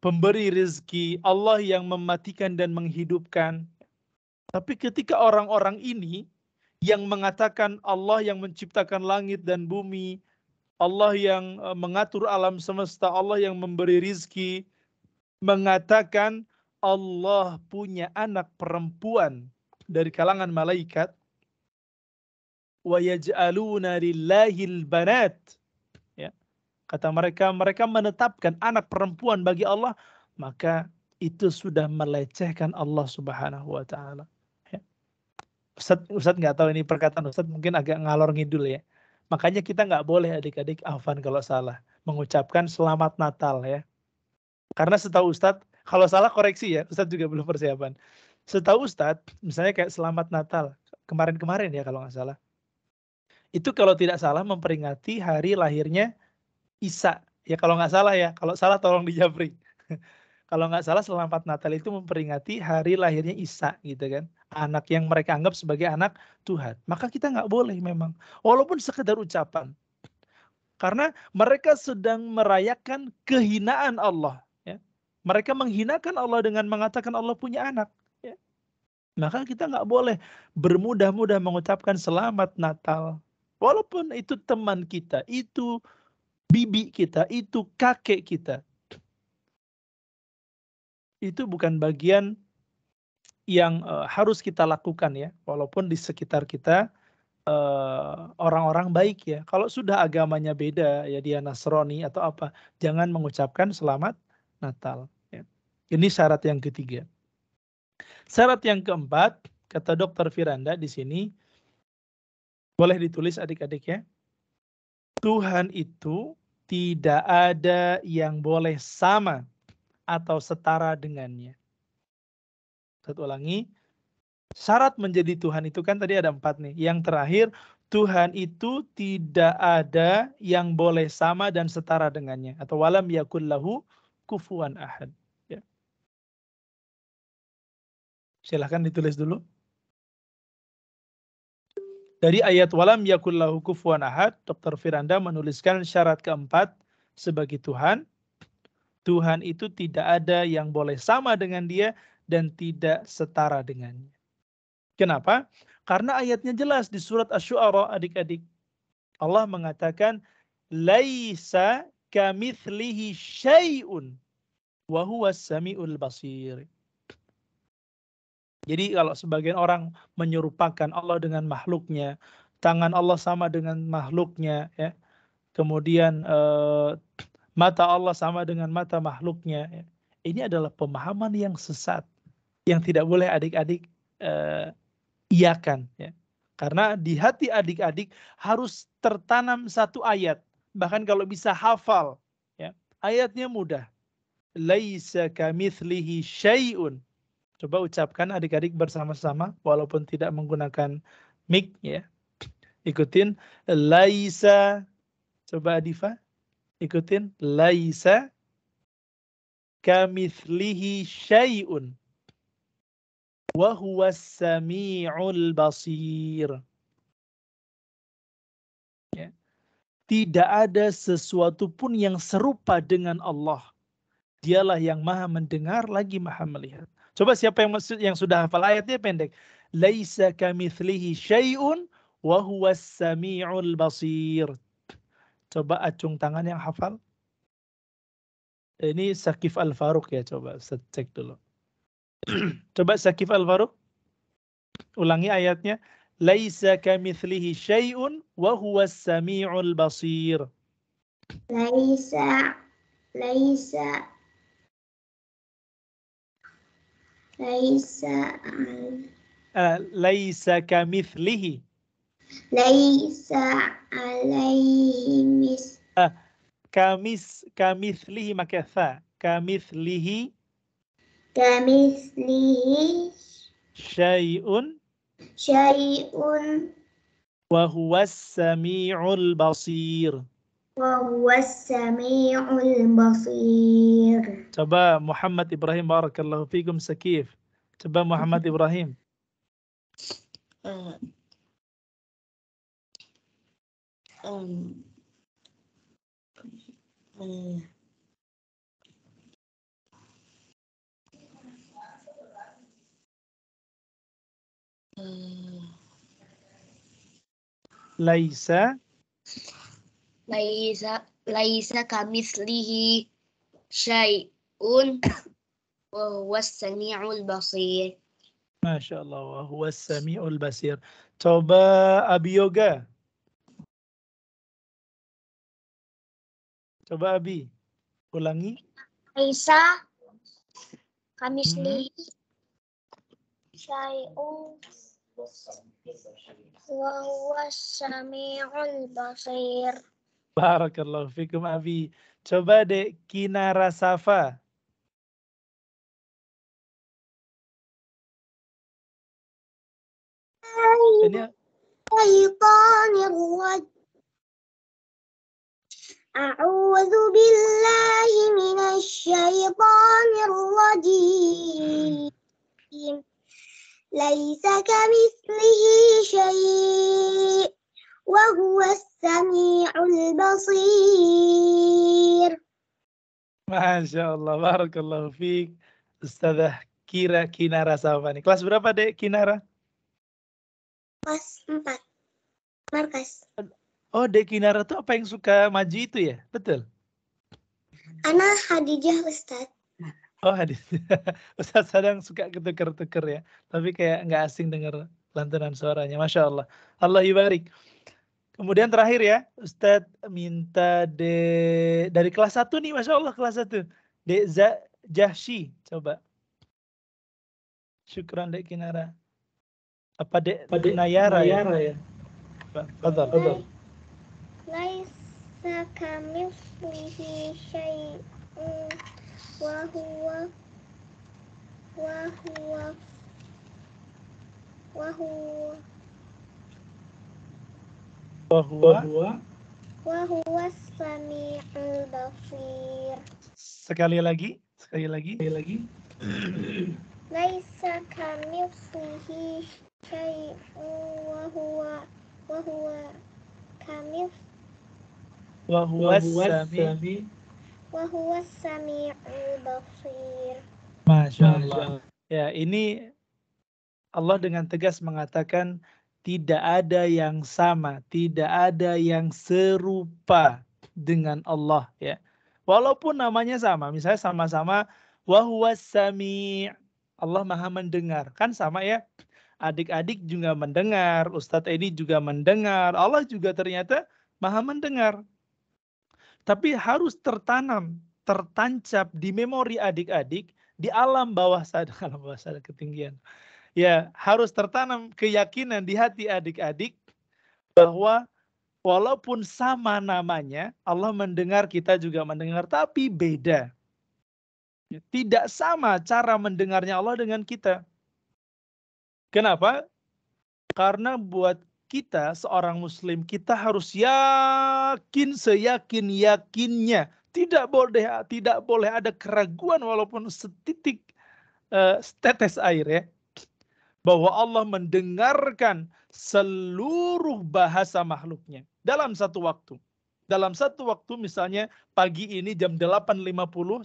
pemberi rezeki, Allah yang mematikan dan menghidupkan. Tapi ketika orang-orang ini yang mengatakan Allah yang menciptakan langit dan bumi, Allah yang mengatur alam semesta, Allah yang memberi rizki, mengatakan Allah punya anak perempuan dari kalangan malaikat, wa yaj'aluna lillahil banat. Ya. Kata mereka menetapkan anak perempuan bagi Allah, maka itu sudah melecehkan Allah Subhanahu wa taala. Ya. Ustadz nggak tahu ini perkataan Ustadz mungkin agak ngalor ngidul ya. Makanya kita nggak boleh adik-adik Afan kalau salah mengucapkan selamat Natal ya. Karena setahu Ustadz, kalau salah koreksi ya, Ustadz juga belum persiapan. Setahu Ustadz, misalnya kayak selamat Natal, kemarin-kemarin ya kalau nggak salah. Itu kalau tidak salah memperingati hari lahirnya Isa. Ya kalau nggak salah ya, kalau salah tolong dijabri. Kalau nggak salah selamat Natal itu memperingati hari lahirnya Isa gitu kan. Anak yang mereka anggap sebagai anak Tuhan. Maka kita nggak boleh memang. Walaupun sekedar ucapan. Karena mereka sedang merayakan kehinaan Allah. Ya. Mereka menghinakan Allah dengan mengatakan Allah punya anak. Ya. Maka kita nggak boleh bermudah-mudah mengucapkan selamat Natal. Walaupun itu teman kita, itu bibi kita, itu kakek kita. Itu bukan bagian yang harus kita lakukan ya. Walaupun di sekitar kita orang-orang baik ya. Kalau sudah agamanya beda ya dia Nasrani atau apa, jangan mengucapkan selamat Natal. Ya. Ini syarat yang ketiga. Syarat yang keempat, kata Dr. Firanda di sini, boleh ditulis adik-adik ya. Tuhan itu tidak ada yang boleh sama atau setara dengannya. Saya ulangi, syarat menjadi Tuhan itu kan tadi ada 4 nih. Yang terakhir, Tuhan itu tidak ada yang boleh sama dan setara dengannya. Atau walam yakul lahu kufuwan ahad. Ya. Silahkan ditulis dulu. Dari ayat walam yakul lahu kufuwan ahad, Dr. Firanda menuliskan syarat keempat sebagai Tuhan. Tuhan itu tidak ada yang boleh sama dengan dia dan tidak setara dengannya. Kenapa? Karena ayatnya jelas di surat Asy-Syu'ara adik-adik. Allah mengatakan laisa kamitslihi syai'un. wa huwas samiul basir. Jadi kalau sebagian orang menyerupakan Allah dengan makhluknya, tangan Allah sama dengan makhluknya, ya. Kemudian mata Allah sama dengan mata makhluknya. Ya. Ini adalah pemahaman yang sesat, yang tidak boleh adik-adik iakan. Ya. Karena di hati adik-adik harus tertanam satu ayat, bahkan kalau bisa hafal. Ya. Ayatnya mudah. Laisa kamitslihi syai'un. Coba ucapkan adik-adik bersama-sama walaupun tidak menggunakan mic ya. Ikutin laisa. Coba Adifa ikutin laisa kamitslihi syai'un wa huwas samiul basir. Ya. Tidak ada sesuatu pun yang serupa dengan Allah. Dialah yang maha mendengar lagi maha melihat. Coba siapa yang sudah hafal ayatnya pendek. Laisa kamitslihi syai'un wa huwas samiul basir. Coba acung tangan yang hafal. Ini Sakif Al-Faruq ya, coba saya cek dulu. Coba Sakif Al-Faruq ulangi ayatnya. Laisa kamitslihi syai'un wa huwas samiul basir. Laisa Laisa kamitslihi. Laisa alaihi Kamitslihi pakai tha. Kamitslihi syai'un wa huwas samiul basir. Coba Muhammad Ibrahim barakallahu fikum Sakif. Coba Muhammad Ibrahim. Laisa kamitslihi syai'un wa huwas samiul basir. Masya Allah, wa huwas samiul basir. Coba Abi Yoga. Coba Abi, ulangi. Laisa kamitslihi syai'un wa huwas samiul basir. Barakallahu fikum Abi. Coba Dek Kinara Safa. Ini A'udzu billahi minasy syaithanir rajim. Laisa kamitslihi syai' wa huwas samiul basir. Masya Allah, barakallahu fiik. Ustazah Kinara Safa nih. Kelas berapa Dek Kinara? Kelas 4. Markas. Oh, Dek Kinara tuh apa yang suka maju itu ya? Betul? Ana Hadijah Ustaz. Oh, hadis. Ustaz kadang suka ketuker-tuker ya. Tapi kayak nggak asing dengar lantunan suaranya. Masya Allah. Allah yubarik. Kemudian terakhir ya, Ustaz minta dari kelas 1 nih, Masya Allah kelas 1. Dek Jahshi, coba. Syukran Dek Kinara. Apa Dek Nayara ya? Fadhal. Laisa kamitslihi syai'un wa huwa samiul basir. Sekali lagi. Laisa kamitslihi syai'un wa huwas samiul basir. Masya Allah. Ya, ini Allah dengan tegas mengatakan tidak ada yang sama, tidak ada yang serupa dengan Allah ya. Walaupun namanya sama, misalnya sama-sama wa huwas sami'. Allah Maha mendengar. Kan sama ya. Adik-adik juga mendengar, Ustadz Edi juga mendengar, Allah juga ternyata Maha mendengar. Tapi harus tertanam, tertancap di memori adik-adik, di alam bawah sadar, alam bawah sadar ketinggian. Ya, harus tertanam keyakinan di hati adik-adik bahwa walaupun sama namanya, Allah mendengar, kita juga mendengar, tapi beda. Tidak sama cara mendengarnya Allah dengan kita. Kenapa? Karena buat kita, seorang muslim, kita harus yakin seyakin-yakinnya. Tidak boleh ada keraguan walaupun setitik setetes air ya. Bahwa Allah mendengarkan seluruh bahasa makhluknya dalam satu waktu. Dalam satu waktu misalnya pagi ini jam 8.50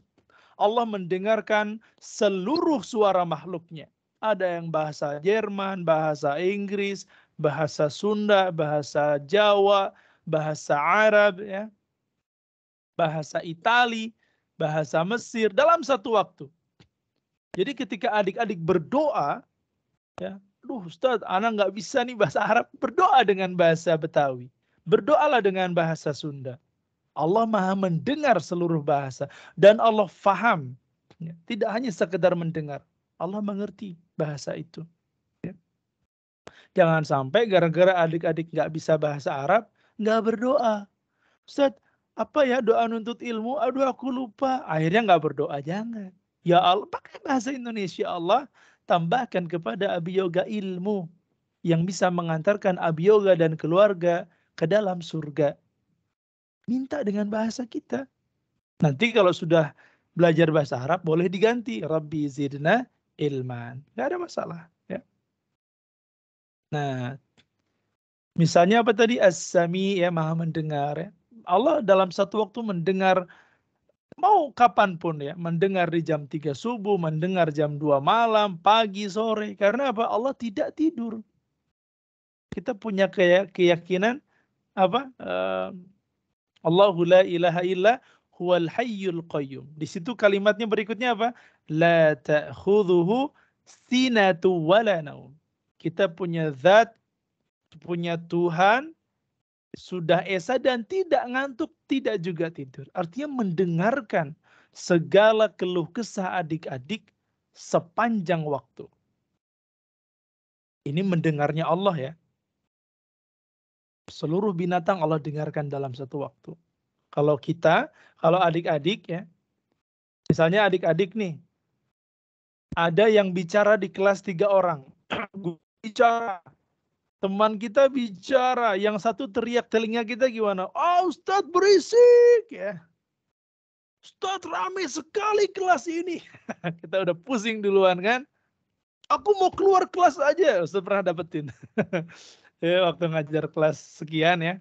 Allah mendengarkan seluruh suara makhluknya. Ada yang bahasa Jerman, bahasa Inggris, bahasa Sunda, bahasa Jawa, bahasa Arab, ya, bahasa Itali, bahasa Mesir dalam satu waktu. Jadi ketika adik-adik berdoa, ya, duh Ustaz, anak nggak bisa nih bahasa Arab, berdoa dengan bahasa Betawi, berdoalah dengan bahasa Sunda. Allah Maha mendengar seluruh bahasa dan Allah faham. Ya, tidak hanya sekedar mendengar, Allah mengerti bahasa itu. Ya. Jangan sampai gara-gara adik-adik nggak bisa bahasa Arab, nggak berdoa. Ustaz, apa ya doa nuntut ilmu? Aduh aku lupa. Akhirnya nggak berdoa, jangan. Ya Allah, pakai bahasa Indonesia Allah, tambahkan kepada Abi Yoga ilmu yang bisa mengantarkan Abi Yoga dan keluarga ke dalam surga. Minta dengan bahasa kita. Nanti kalau sudah belajar bahasa Arab boleh diganti Rabbi zidna ilman. Nggak ada masalah. Ya. Nah, misalnya apa tadi? As-Sami, ya, Maha mendengar. Ya. Allah dalam satu waktu mendengar mau kapanpun ya. Mendengar di jam 3 subuh, mendengar jam 2 malam, pagi, sore. Karena apa? Allah tidak tidur. Kita punya keyakinan apa? Allahu la ilaha illa huwal hayyul qayyum. Di situ kalimatnya berikutnya apa? La ta'khudhuhu sinatu wala naum. Kita punya zat, punya Tuhan, sudah esa dan tidak ngantuk, tidak juga tidur. Artinya mendengarkan segala keluh kesah adik-adik sepanjang waktu. Ini mendengarnya Allah ya. Seluruh binatang Allah dengarkan dalam satu waktu. Kalau kita, kalau adik-adik ya, misalnya adik-adik nih, ada yang bicara di kelas 3 orang. Bicara. Teman kita bicara. Yang satu teriak telinga kita gimana? Oh Ustadz berisik. Ya. Ustadz rame sekali kelas ini. Kita udah pusing duluan kan. Aku mau keluar kelas aja. Ustadz pernah dapetin. Ya, waktu ngajar kelas sekian ya.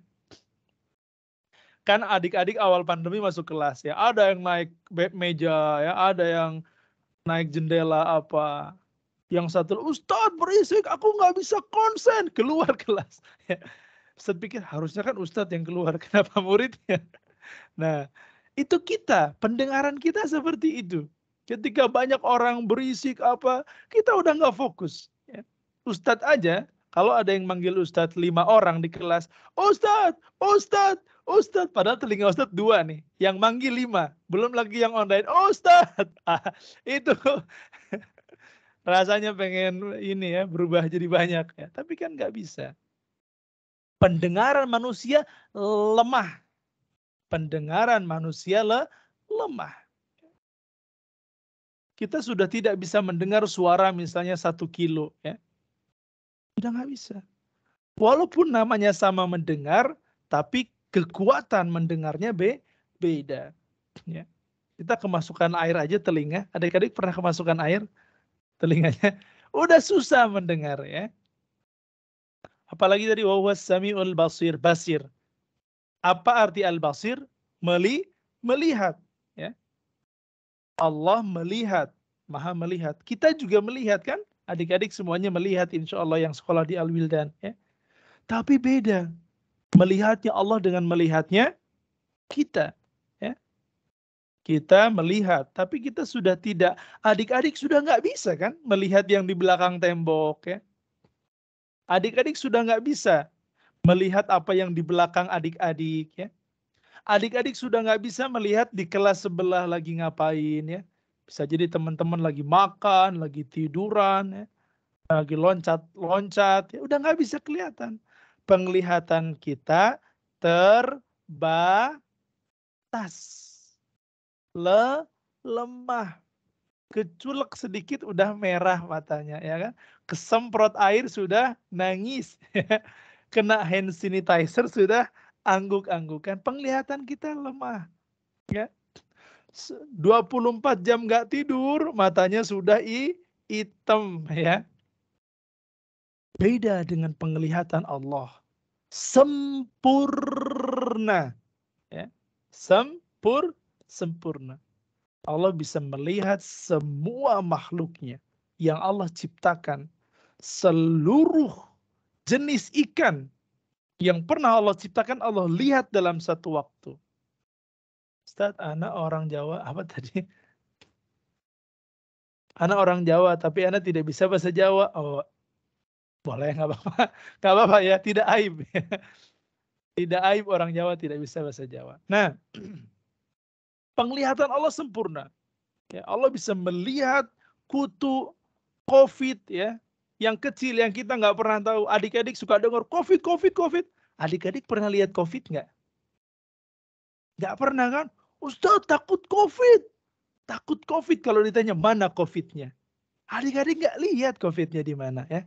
Kan adik-adik awal pandemi masuk kelas ya. Ada yang naik meja ya. Ada yang naik jendela apa. Yang satu, Ustadz berisik, aku nggak bisa konsen, keluar kelas. Ya. Ustadz pikir harusnya kan Ustadz yang keluar, kenapa muridnya? Nah, itu kita, pendengaran kita seperti itu. Ketika banyak orang berisik apa, kita udah nggak fokus. Ya. Ustadz aja, kalau ada yang manggil Ustadz 5 orang di kelas, Ustadz, Ustadz, Ustadz, padahal telinga Ustadz 2 nih, yang manggil 5, belum lagi yang online, Ustadz, itu rasanya pengen ini ya, berubah jadi banyak ya, tapi kan nggak bisa. Pendengaran manusia lemah. Pendengaran manusia lemah. Kita sudah tidak bisa mendengar suara misalnya 1 kilo. Ya. Sudah nggak bisa. Walaupun namanya sama mendengar, tapi kekuatan mendengarnya beda. Ya. Kita kemasukan air aja telinga. Adik-adik pernah kemasukan air telinganya? Udah susah mendengar ya. Apalagi tadi wahuwas samiul basir. Basir. Apa arti al-basir? Melihat. Ya. Allah melihat, Maha melihat. Kita juga melihat kan? Adik-adik semuanya melihat insya Allah yang sekolah di Al-Wildan. Ya. Tapi beda. Melihatnya Allah dengan melihatnya kita. Ya. kita melihat, tapi kita sudah tidak, adik-adik sudah nggak bisa kan melihat yang di belakang tembok ya. Adik-adik sudah nggak bisa melihat apa yang di belakang adik-adik ya. Adik-adik sudah nggak bisa melihat di kelas sebelah lagi ngapain ya. Bisa jadi teman-teman lagi makan, lagi tiduran ya, lagi loncat-loncat ya, udah nggak bisa kelihatan. Penglihatan kita terbatas. Lemah, keculek sedikit udah merah matanya ya kan, kesemprot air sudah nangis kena hand sanitizer sudah angguk-anggukan. Penglihatan kita lemah ya. 24 jam nggak tidur matanya sudah hitam ya. Beda dengan penglihatan Allah, sempurna ya, sempurna. Allah bisa melihat semua makhluknya yang Allah ciptakan. Seluruh jenis ikan yang pernah Allah ciptakan, Allah lihat dalam satu waktu. Ustaz, anak orang Jawa, apa tadi? Anak orang Jawa, tapi anak tidak bisa bahasa Jawa. Oh, boleh, nggak apa-apa. Nggak apa-apa ya, tidak aib. Tidak aib orang Jawa tidak bisa bahasa Jawa. Nah, penglihatan Allah sempurna. Ya, Allah bisa melihat kutu COVID ya, yang kecil yang kita nggak pernah tahu. Adik-adik suka dengar COVID. Adik-adik pernah lihat COVID nggak? Nggak pernah kan? Ustaz takut COVID. Takut COVID kalau ditanya mana COVID-nya. Adik-adik nggak lihat COVID-nya di mana ya.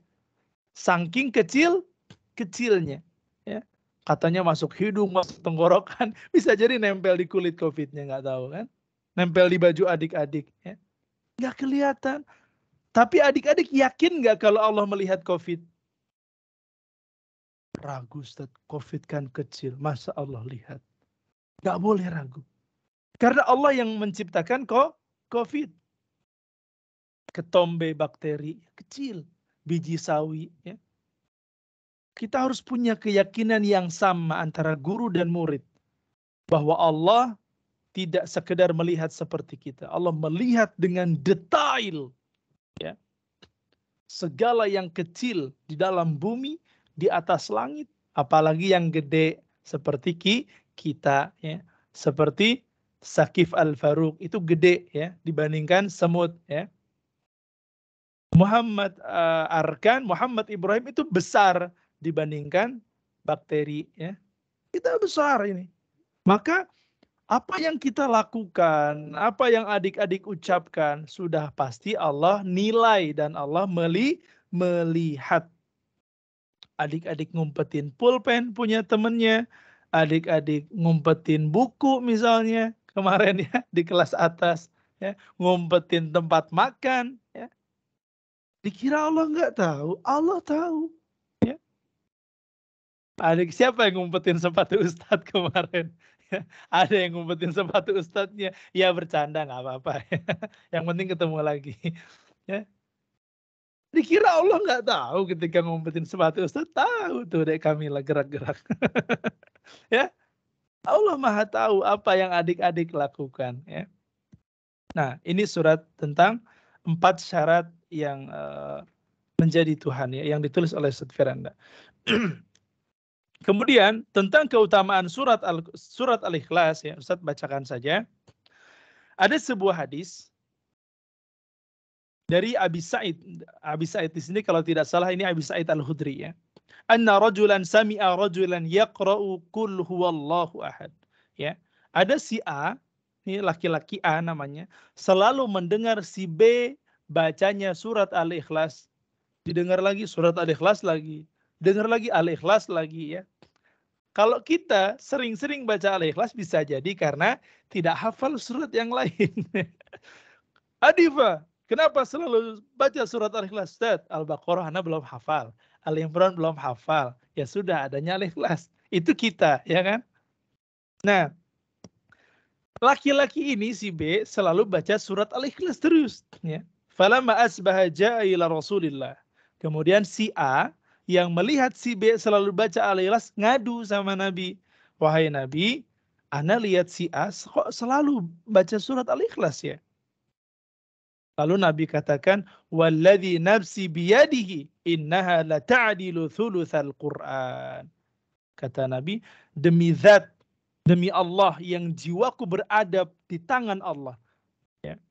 Saking kecilnya. Ya. Katanya masuk hidung, masuk tenggorokan. Bisa jadi nempel di kulit COVID-nya, nggak tahu kan. Nempel di baju adik-adik. Ya. Nggak kelihatan. Tapi adik-adik yakin nggak kalau Allah melihat COVID? Ragu Ustaz, COVID kan kecil. Masa Allah lihat? Nggak boleh ragu. Karena Allah yang menciptakan COVID. Ketombe bakteri kecil. Biji sawi. Ya. Kita harus punya keyakinan yang sama antara guru dan murid. Bahwa Allah tidak sekedar melihat seperti kita. Allah melihat dengan detail. Ya. Segala yang kecil di dalam bumi, di atas langit. Apalagi yang gede seperti kita. Ya. Seperti Sakif Al-Faruq. Itu gede ya dibandingkan semut. Ya. Muhammad Arkan, Muhammad Ibrahim itu besar dibandingkan bakteri. Ya. Kita besar ini. Maka apa yang kita lakukan, apa yang adik-adik ucapkan, sudah pasti Allah nilai dan Allah melihat. Adik-adik ngumpetin pulpen punya temennya, adik-adik ngumpetin buku misalnya, kemarin ya di kelas atas, ya, ngumpetin tempat makan. Ya. Dikira Allah nggak tahu, Allah tahu. Ya. Adik siapa yang ngumpetin sepatu Ustadz kemarin? Ya, ada yang ngumpetin sepatu Ustadznya, ya bercanda nggak apa-apa. Ya. Yang penting ketemu lagi. Ya. Dikira Allah nggak tahu ketika ngumpetin sepatu Ustadz, tahu tuh dek Kamila gerak-gerak. Ya, Allah Maha tahu apa yang adik-adik lakukan. Ya. Nah, ini surat tentang 4 syarat yang menjadi Tuhan ya, yang ditulis oleh Ustadz Firanda. Kemudian tentang keutamaan surat Al-Ikhlas ya, Ustadz bacakan saja. Ada sebuah hadis dari Abi Sa'id. Abi Sa'id di sini kalau tidak salah ini Abi Sa'id Al-Khudri ya. Anna rajulan sami'a rajulan yaqra'u qul huwallahu ahad. Ya. Ada si A, ini laki-laki A namanya, selalu mendengar si B bacanya surat Al-Ikhlas. Didengar lagi surat Al-Ikhlas lagi. Dengar lagi Al-Ikhlas lagi ya. Kalau kita sering-sering baca Al-Ikhlas bisa jadi karena tidak hafal surat yang lain. Adifa, kenapa selalu baca surat Al-Ikhlas? Ustaz, Al-Baqarah Anda belum hafal. Al-Imran belum hafal. Ya sudah, adanya Al-Ikhlas. Itu kita, ya kan? Nah, laki-laki ini si B selalu baca surat Al-Ikhlas terus. Ya. Falamma asbaha ja'a ila Rasulillah. Kemudian si A yang melihat si B selalu baca Al-Ikhlas ngadu sama Nabi. Wahai Nabi, Ana lihat si A kok selalu baca surat Al-Ikhlas ya. Lalu Nabi katakan, "Walladzi nafsi biyadihi innaha la ta'dilu thulutsal Qur'an." Kata Nabi, demi zat, demi Allah yang jiwaku beradab di tangan Allah. Ya.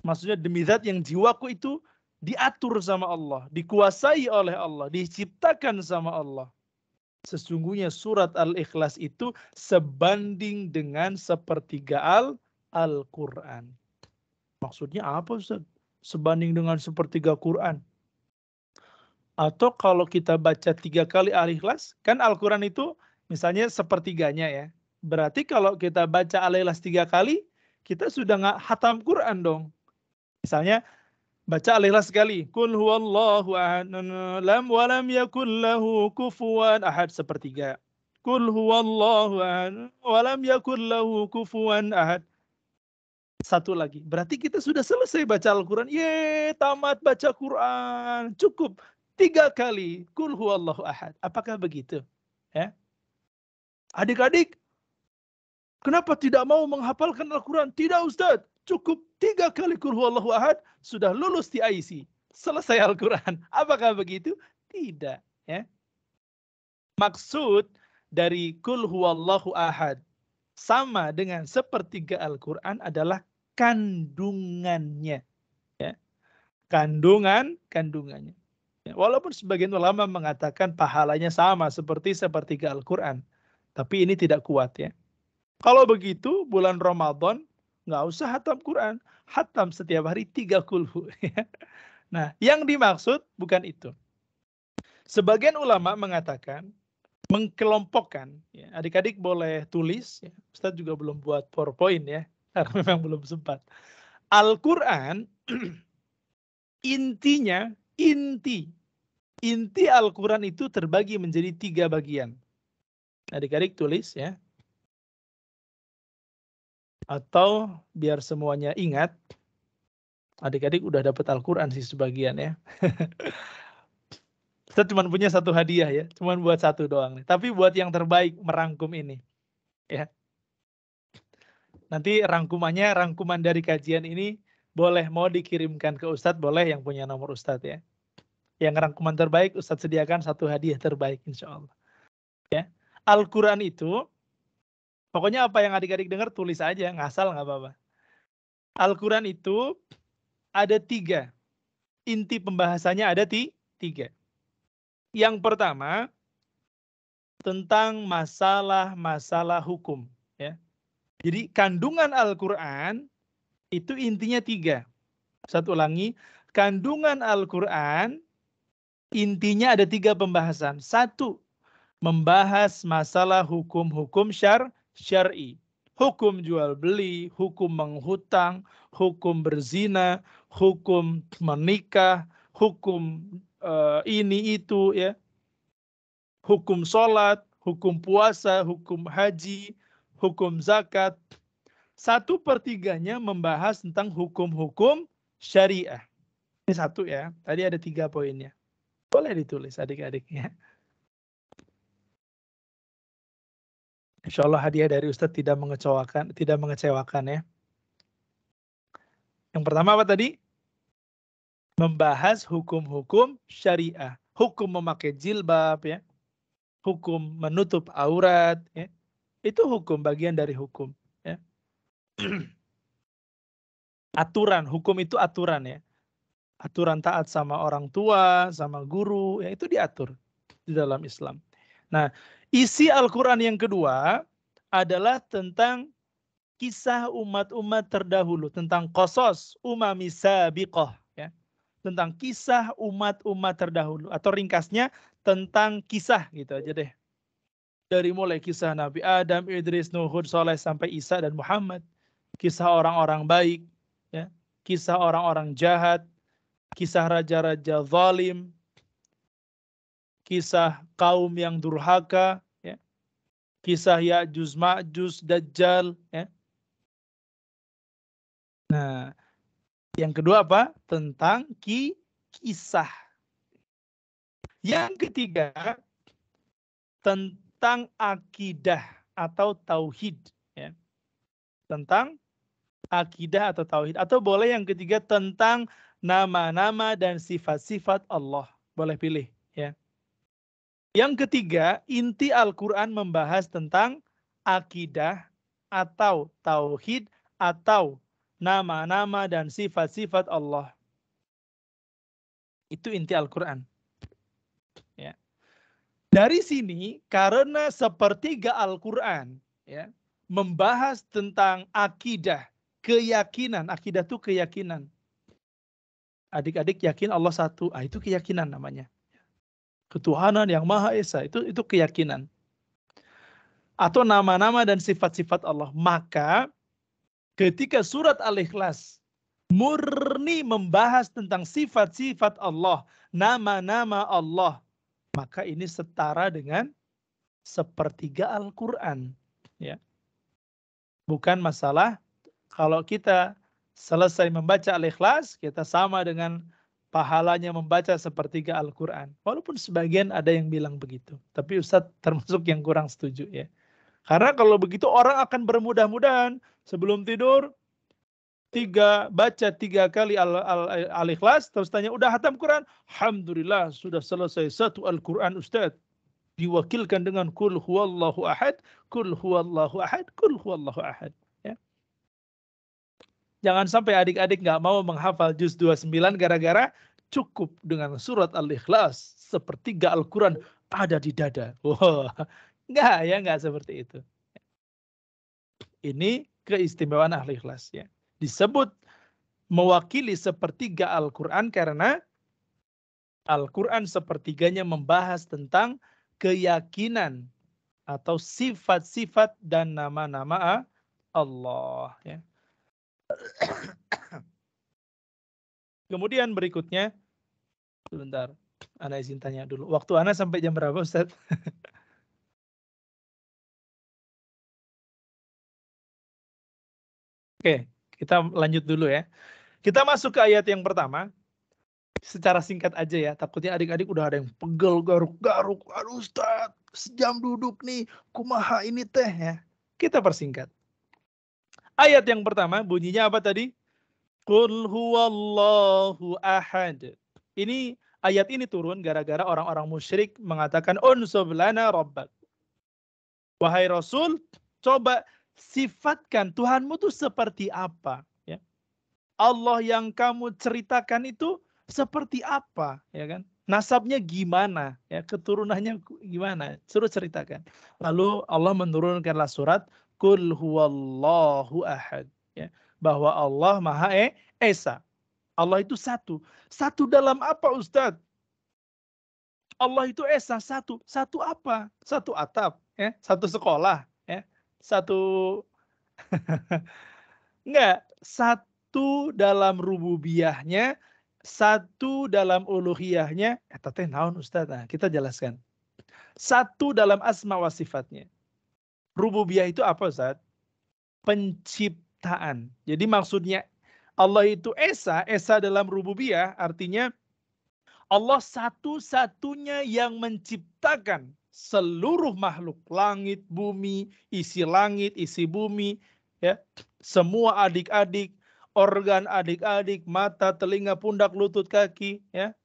Maksudnya demi zat yang jiwaku itu diatur sama Allah, dikuasai oleh Allah, diciptakan sama Allah. Sesungguhnya surat Al-Ikhlas itu sebanding dengan sepertiga Al-Quran. Maksudnya apa Ustaz? Sebanding dengan sepertiga Quran. Atau kalau kita baca 3 kali Al-Ikhlas, kan Al-Quran itu misalnya sepertiganya ya. Berarti kalau kita baca Al-Ikhlas 3 kali, kita sudah nggak hatam Quran dong. Misalnya baca Al-Ikhlas sekali. Qul huwallahu ahad lam walam yakul lahu kufuwan ahad sepertiga. Qul huwallahu ahad walam yakul lahu kufuwan ahad. Satu lagi. Berarti kita sudah selesai baca Al-Quran. Tamat baca Quran. Cukup 3 kali. Qul huwallahu ahad. Apakah begitu? Ya. Adik-adik, kenapa tidak mau menghafalkan Al-Quran? Tidak Ustaz. Cukup 3 kali Qul huwallahu ahad. Sudah lulus di IC. Selesai Al-Quran. Apakah begitu? Tidak. Ya. Maksud dari Qul huwallahu ahad sama dengan sepertiga Al-Quran adalah kandungannya. Ya. Kandungannya. Ya. Walaupun sebagian ulama mengatakan pahalanya sama seperti sepertiga Al-Quran. Tapi ini tidak kuat ya. Kalau begitu bulan Ramadan nggak usah hatam Quran. Hatam setiap hari 3 kulhu. Ya. Nah yang dimaksud bukan itu. Sebagian ulama mengatakan mengkelompokkan, ya. Adik-adik boleh tulis, ya. Ustaz juga belum buat PowerPoint ya, karena memang belum sempat. Al-Quran, inti Al-Quran itu terbagi menjadi 3 bagian. Adik-adik tulis ya. Atau biar semuanya ingat, adik-adik udah dapat Al-Quran sih sebagian ya. Kita cuma punya 1 hadiah ya, cuma buat 1 doang nih. Tapi buat yang terbaik merangkum ini, ya. Nanti rangkuman dari kajian ini boleh mau dikirimkan ke Ustadz, boleh yang punya nomor Ustadz ya. Yang rangkuman terbaik Ustadz sediakan 1 hadiah terbaik insya Allah. Ya. Al-Quran itu, pokoknya apa yang adik-adik dengar tulis aja, ngasal nggak apa-apa. Al-Quran itu ada 3. Inti pembahasannya ada 3. Yang pertama, tentang masalah-masalah hukum. Ya. Jadi kandungan Al-Quran itu intinya 3. Satu ulangi, kandungan Al-Quran intinya ada 3 pembahasan. 1, membahas masalah hukum-hukum syar'i. Hukum jual beli, hukum menghutang, hukum berzina, hukum menikah, hukum ini itu ya. Hukum sholat, hukum puasa, hukum haji, hukum zakat. 1/3 membahas tentang hukum-hukum syariah. Ini 1 ya. Tadi ada 3 poinnya. Boleh ditulis adik-adik ya. Insya Allah hadiah dari Ustadz tidak mengecewakan ya. Yang pertama apa tadi? Membahas hukum-hukum syariah. Hukum memakai jilbab ya. Hukum menutup aurat ya. Itu hukum, bagian dari hukum ya. Aturan, hukum itu aturan ya. Aturan taat sama orang tua, sama guru, ya itu diatur di dalam Islam. Nah, isi Al-Quran yang kedua adalah tentang kisah umat-umat terdahulu, tentang qasas umami sabiqah ya. Tentang kisah umat-umat terdahulu, atau ringkasnya tentang kisah gitu aja deh. Dari mulai kisah Nabi Adam, Idris, Nuh, Hud, Saleh sampai Isa dan Muhammad. Kisah orang-orang baik, ya. Kisah orang-orang jahat, kisah raja-raja zalim, kisah kaum yang durhaka, ya. Kisah Ya'juj, Ma'juj, Dajjal. Ya. Nah, yang kedua apa? Tentang kisah. Yang ketiga, tentang akidah. atau tauhid, ya. Tentang akidah atau tauhid, atau boleh yang ketiga tentang nama-nama dan sifat-sifat Allah. Boleh pilih, ya. Yang ketiga, inti Al-Qur'an membahas tentang akidah atau tauhid atau nama-nama dan sifat-sifat Allah. Itu inti Al-Qur'an. Ya. Dari sini, karena sepertiga Al-Qur'an, ya, membahas tentang akidah, keyakinan. Akidah itu keyakinan. Adik-adik yakin Allah satu, itu keyakinan namanya. Ketuhanan yang Maha Esa, itu keyakinan. Atau nama-nama dan sifat-sifat Allah. Maka ketika surat Al-Ikhlas murni membahas tentang sifat-sifat Allah, nama-nama Allah, maka ini setara dengan sepertiga Al-Quran. Ya. Bukan masalah kalau kita selesai membaca Al-Ikhlas, kita sama dengan pahalanya membaca sepertiga Al-Quran. Walaupun sebagian ada yang bilang begitu. Tapi Ustadz termasuk yang kurang setuju, ya. Karena kalau begitu orang akan bermudah-mudahan sebelum tidur baca 3 kali Al-Ikhlas, terus tanya, udah hatam Quran? Alhamdulillah, sudah selesai 1 Al-Quran Ustadz. Diwakilkan dengan kul huwallahu ahad, kul huwallahu ahad, kul huwallahu ahad. Ya. Jangan sampai adik-adik nggak mau menghafal juz 29 gara-gara cukup dengan surat Al-Ikhlas. Sepertiga Al-Quran ada di dada. Wah, nggak seperti itu. Ini keistimewaan Al-Ikhlas, ya. Disebut mewakili sepertiga Al-Quran karena Al-Quran sepertiganya membahas tentang keyakinan atau sifat-sifat dan nama-nama Allah. Ya. Kemudian berikutnya, sebentar, Ana izin tanya dulu. Waktu Ana sampai jam berapa, Ustaz? Oke, kita lanjut dulu ya. Kita masuk ke ayat yang pertama. Secara singkat aja ya, takutnya adik-adik udah ada yang pegel, garuk-garuk. Aduh Ustaz, sejam duduk nih, kumaha ini teh ya. Kita persingkat. Ayat yang pertama bunyinya apa tadi? Qul huwallahu ahad. Ini ayat ini turun gara-gara orang-orang musyrik mengatakan unsub lana rabbak. Wahai Rasul, coba sifatkan Tuhanmu itu seperti apa, ya. Allah yang kamu ceritakan itu seperti apa, ya kan? Nasabnya gimana, ya, keturunannya gimana? Suruh ceritakan. Lalu Allah menurunkanlah surat Qul huwallahu ahad, ya, bahwa Allah Maha Esa. Allah itu satu. Satu dalam apa, Ustadz? Allah itu Esa, satu. Satu apa? Satu atap, ya, satu sekolah, ya, satu enggak, satu dalam rububiyahnya, satu dalam uluhiyahnya. Teh naon Ustaz? Nah, kita jelaskan. Satu dalam asma wa sifatnya. Rububiyah itu apa, Ustaz? Penciptaan. Jadi maksudnya Allah itu Esa, Esa dalam rububiyah artinya Allah satu-satunya yang menciptakan seluruh makhluk, langit, bumi, isi bumi, ya, semua adik-adik, organ adik-adik, mata, telinga, pundak, lutut, kaki, ya,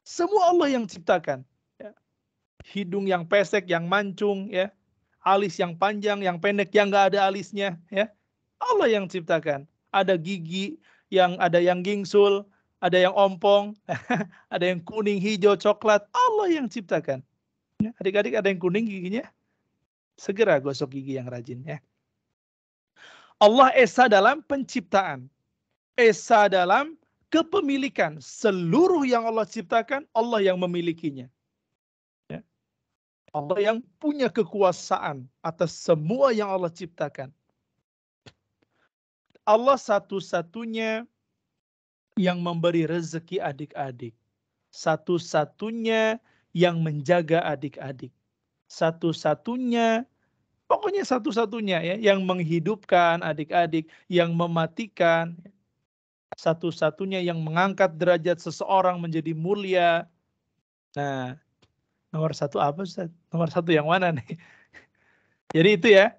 semua Allah yang ciptakan, ya. Hidung yang pesek, yang mancung, ya, alis yang panjang, yang pendek, yang nggak ada alisnya, ya, Allah yang ciptakan. Ada gigi, ada yang gingsul, ada yang ompong, ada yang kuning, hijau, coklat. Allah yang ciptakan. Adik-adik ada yang kuning giginya? Segera gosok gigi yang rajin, ya. Allah Esa dalam penciptaan. Esa dalam kepemilikan. Seluruh yang Allah ciptakan, Allah yang memilikinya. Ya. Allah yang punya kekuasaan atas semua yang Allah ciptakan. Allah satu-satunya yang memberi rezeki adik-adik. Satu-satunya yang menjaga adik-adik. Satu-satunya, pokoknya satu-satunya, ya, yang menghidupkan adik-adik, yang mematikan. Satu-satunya yang mengangkat derajat seseorang menjadi mulia. Nah, nomor satu apa, Ustaz? Nomor satu yang mana nih? Jadi itu ya.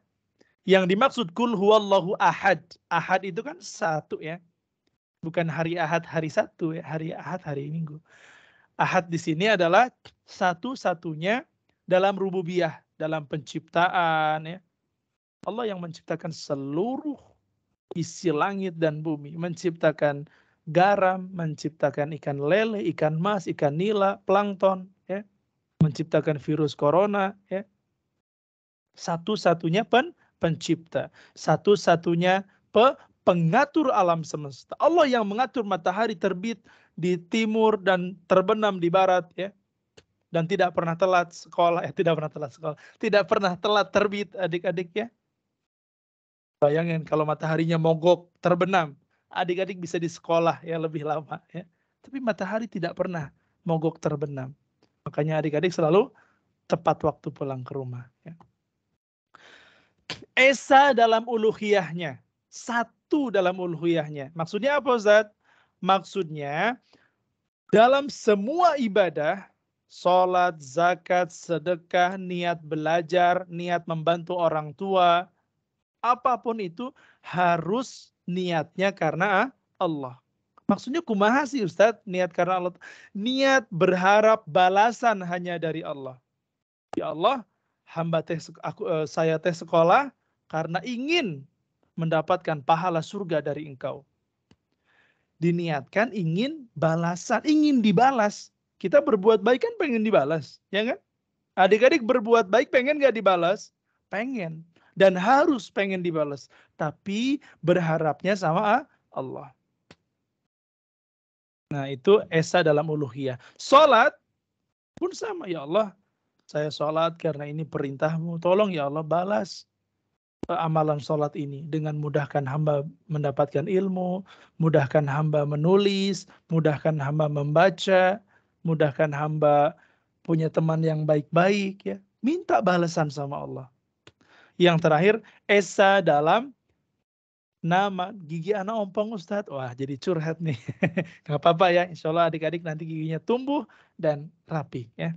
Yang dimaksud kul huwallahu ahad. Ahad itu kan satu ya. Bukan hari Ahad hari Sabtu ya. Hari Ahad hari Minggu. Ahad di sini adalah satu-satunya dalam rububiyah, dalam penciptaan ya. Allah yang menciptakan seluruh isi langit dan bumi, menciptakan garam, menciptakan ikan lele, ikan mas, ikan nila, plankton ya, menciptakan virus corona ya. Satu-satunya pencipta, satu-satunya pengatur alam semesta. Allah yang mengatur matahari terbit di timur dan terbenam di barat ya. Dan tidak pernah telat sekolah, tidak pernah telat terbit adik-adik ya. Bayangin kalau mataharinya mogok terbenam, adik-adik bisa di sekolah ya lebih lama ya. Tapi matahari tidak pernah mogok terbenam. Makanya adik-adik selalu tepat waktu pulang ke rumah ya. Esa dalam uluhiyahnya, satu dalam uluhiyahnya. Maksudnya apa Ustaz? Maksudnya dalam semua ibadah, sholat, zakat, sedekah, niat belajar, niat membantu orang tua, apapun itu harus niatnya karena Allah. Maksudnya kumaha sih Ustaz niat karena Allah? Niat berharap balasan hanya dari Allah. Ya Allah, saya teh sekolah karena ingin mendapatkan pahala surga dari Engkau. Diniatkan ingin balasan, ingin dibalas. Kita berbuat baik kan pengen dibalas, ya kan? Adik-adik berbuat baik pengen gak dibalas? Pengen. Dan harus pengen dibalas. Tapi berharapnya sama Allah. Nah itu esa dalam uluhiyah. Salat pun sama. Ya Allah, saya salat karena ini perintahmu. Tolong ya Allah balas amalan salat ini dengan mudahkan hamba mendapatkan ilmu, mudahkan hamba menulis, mudahkan hamba membaca, mudahkan hamba punya teman yang baik-baik ya. Minta balasan sama Allah. Yang terakhir, esa dalam nama. Gigi anak ompong Ustadz. Wah jadi curhat nih. Gak apa-apa ya. Insya Allah adik-adik nanti giginya tumbuh dan rapi ya.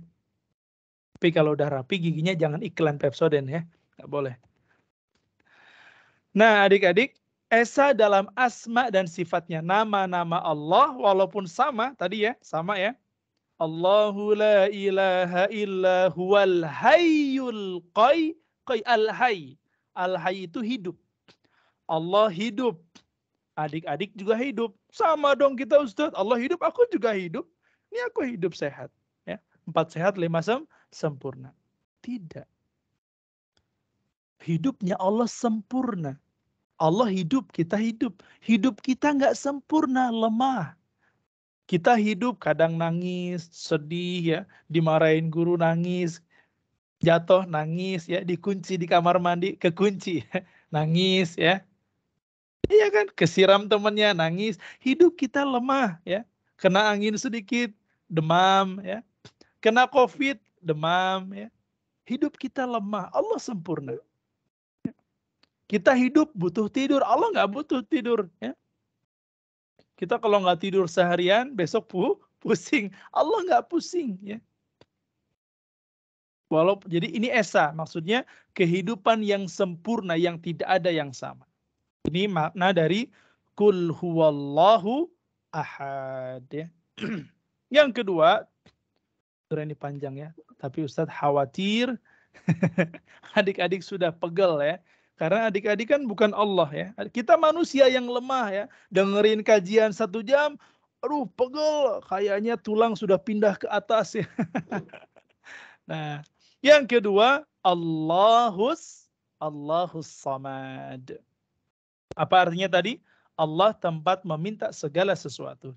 Tapi kalau udah rapi giginya jangan iklan Pepsodent ya. Gak boleh. Nah adik-adik, esa dalam asma dan sifatnya. Nama-nama Allah walaupun sama tadi ya. Sama ya. Allahu la ilaha illa huwal hayyul qayyum. Al-hayy. Al-hayy itu hidup. Allah hidup. Adik-adik juga hidup. Sama dong kita Ustadz. Allah hidup, aku juga hidup. Ini aku hidup sehat. Ya. 4 sehat, 5 sempurna. Tidak. Hidupnya Allah sempurna. Allah hidup, kita hidup. Hidup kita nggak sempurna, lemah. Kita hidup kadang nangis, sedih ya. Dimarahin guru nangis. Jatuh nangis ya. Dikunci di kamar mandi, kekunci. Nangis ya. Iya kan, kesiram temannya nangis, hidup kita lemah ya. Kena angin sedikit, demam ya. Kena COVID, demam ya. Hidup kita lemah, Allah sempurna. Kita hidup butuh tidur, Allah nggak butuh tidur ya. Kita kalau nggak tidur seharian, besok pusing. Allah nggak pusing ya. Walaupun jadi ini esa, maksudnya kehidupan yang sempurna yang tidak ada yang sama. Ini makna dari kul huwallahu ahad ya. Yang kedua, ini panjang ya, tapi Ustadz khawatir adik-adik sudah pegel ya. Karena adik-adik kan bukan Allah ya. Kita manusia yang lemah ya. Dengerin kajian 1 jam, aduh pegel, kayaknya tulang sudah pindah ke atas ya. Nah, yang kedua, Allahus samad. Apa artinya tadi? Allah tempat meminta segala sesuatu.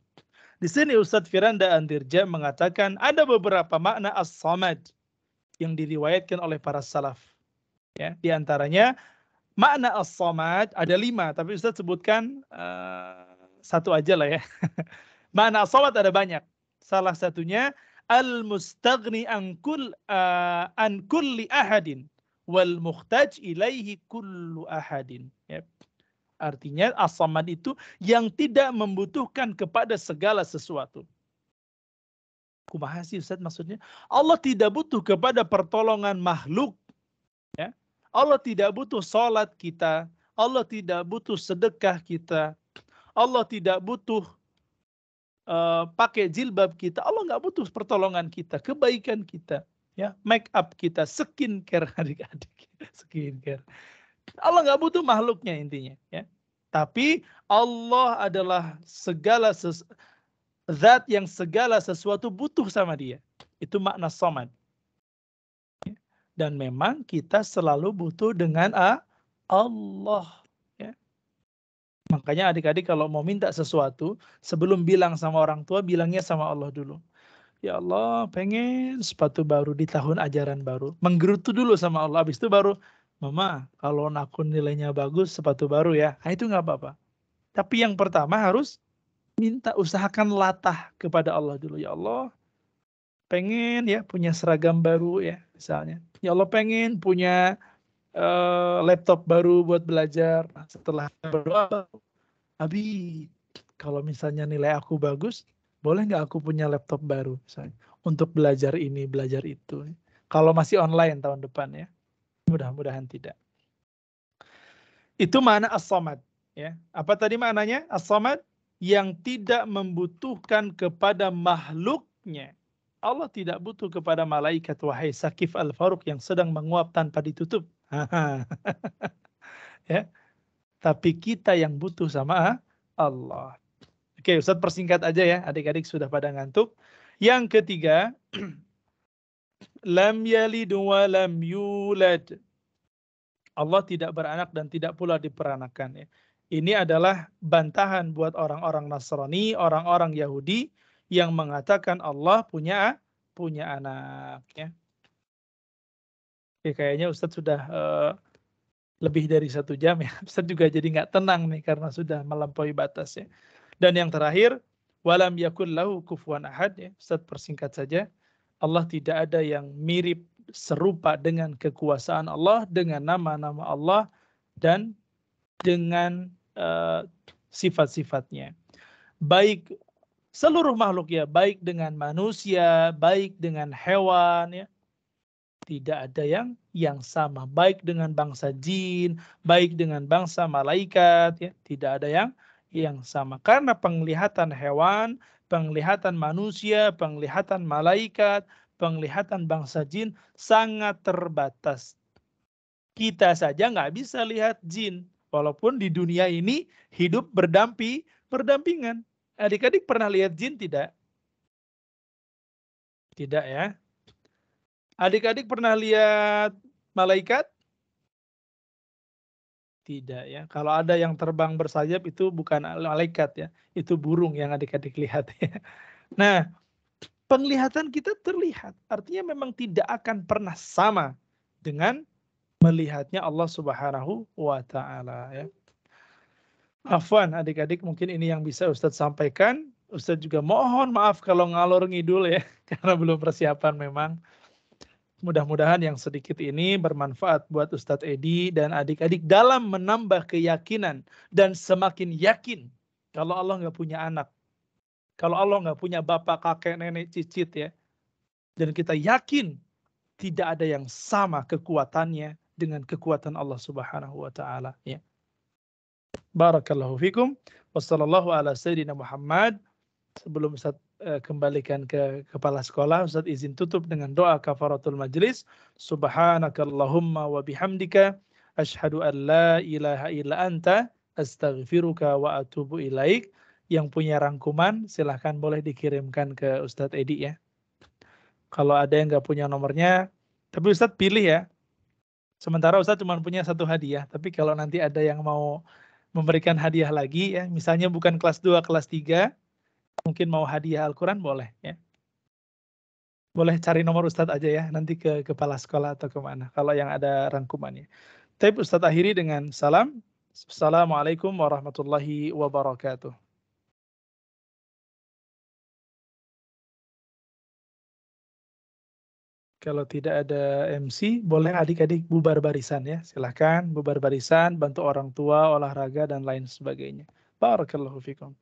Di sini Ustadz Firanda Andirja mengatakan ada beberapa makna as-samad yang diriwayatkan oleh para salaf. Ya, di antaranya makna as-samad ada 5, tapi Ustadz sebutkan 1 aja lah ya. Makna as-samad ada banyak. Salah satunya al-mustaghni an kulli ahadin wal muhtaj ilaihi kullu ahadin. Ya. Artinya as-samad itu yang tidak membutuhkan kepada segala sesuatu. Kumaha sih Ustaz maksudnya? Allah tidak butuh kepada pertolongan makhluk. Ya. Allah tidak butuh sholat kita. Allah tidak butuh sedekah kita. Allah tidak butuh pakai jilbab kita. Allah nggak butuh pertolongan kita, kebaikan kita, ya, make up kita, skincare adik-adik, skincare. Allah nggak butuh makhluknya intinya, ya. Tapi Allah adalah zat yang segala sesuatu butuh sama dia. Itu makna samad. Dan memang kita selalu butuh dengan Allah. Ya. Makanya adik-adik kalau mau minta sesuatu, sebelum bilang sama orang tua, bilangnya sama Allah dulu. Ya Allah, pengen sepatu baru di tahun ajaran baru. Menggerutu dulu sama Allah. Habis itu baru, Mama, kalau aku nilainya bagus, sepatu baru ya. Nah, itu nggak apa-apa. Tapi yang pertama harus minta, usahakan latah kepada Allah dulu. Ya Allah, pengen ya punya seragam baru ya misalnya. Ya Allah, pengen punya laptop baru buat belajar. Nah, setelah berdoa, Abi, kalau misalnya nilai aku bagus, boleh nggak aku punya laptop baru misalnya, untuk belajar ini, belajar itu. Kalau masih online tahun depan ya. Mudah-mudahan tidak. Itu makna as-samad. Ya. Apa tadi maknanya? As-samad yang tidak membutuhkan kepada makhluknya. Allah tidak butuh kepada malaikat, wahai Sakif Al-Faruq yang sedang menguap tanpa ditutup. Ya. Tapi kita yang butuh sama Allah. Oke, Ustaz persingkat aja ya, adik-adik sudah pada ngantuk. Yang ketiga, lam yalid wa lam yulad. Allah tidak beranak dan tidak pula diperanakan. Ya. Ini adalah bantahan buat orang-orang Nasrani, orang-orang Yahudi yang mengatakan Allah punya anak. Ya. Oke, kayaknya Ustaz sudah lebih dari 1 jam ya. Ustaz juga jadi nggak tenang nih karena sudah melampaui batas ya. Dan yang terakhir, walam yakul lahu kufuwan ahad ya. Ustaz persingkat saja. Allah tidak ada yang mirip serupa dengan kekuasaan Allah, dengan nama-nama Allah dan dengan sifat-sifatnya. Baik seluruh makhluk ya, baik dengan manusia, baik dengan hewan ya. Tidak ada yang sama, baik dengan bangsa jin, baik dengan bangsa malaikat ya, tidak ada yang sama. Karena penglihatan hewan, penglihatan manusia, penglihatan malaikat, penglihatan bangsa jin sangat terbatas. Kita saja nggak bisa lihat jin, walaupun di dunia ini hidup berdampingan. Adik-adik pernah lihat jin tidak? Tidak ya. Adik-adik pernah lihat malaikat? Tidak ya. Kalau ada yang terbang bersayap itu bukan malaikat ya. Itu burung yang adik-adik lihat ya. Nah, penglihatan kita terlihat. Artinya memang tidak akan pernah sama dengan melihatnya Allah Subhanahu wa Ta'ala ya. Afwan adik-adik, mungkin ini yang bisa Ustadz sampaikan. Ustadz juga mohon maaf kalau ngalor ngidul ya, karena belum persiapan memang. Mudah-mudahan yang sedikit ini bermanfaat buat Ustadz Edi dan adik-adik dalam menambah keyakinan dan semakin yakin kalau Allah nggak punya anak, kalau Allah nggak punya bapak, kakek, nenek, cicit ya, dan kita yakin tidak ada yang sama kekuatannya dengan kekuatan Allah Subhanahu wa Ta'ala. Ya. Barakallahu fikum. Wassallallahu ala sayyidina Muhammad. Sebelum Ustaz kembalikan ke kepala sekolah, Ustaz izin tutup dengan doa kafaratul majlis. Subhanakallahumma wa bihamdika asyhadu an la ilaha illa anta astaghfiruka wa atubu ilaik. Yang punya rangkuman silahkan boleh dikirimkan ke Ustaz Edi ya. Kalau ada yang nggak punya nomornya, tapi Ustaz pilih ya. Sementara Ustaz cuma punya 1 hadiah, tapi kalau nanti ada yang mau memberikan hadiah lagi ya, misalnya bukan kelas 2, kelas 3, mungkin mau hadiah Al-Quran boleh ya. Boleh cari nomor Ustadz aja ya, nanti ke kepala sekolah atau kemana, kalau yang ada rangkumannya. Tapi Ustadz akhiri dengan salam. Assalamualaikum warahmatullahi wabarakatuh. Kalau tidak ada MC, boleh adik-adik bubar barisan ya. Silahkan bubar barisan, bantu orang tua, olahraga, dan lain sebagainya. Barakallahu fikum.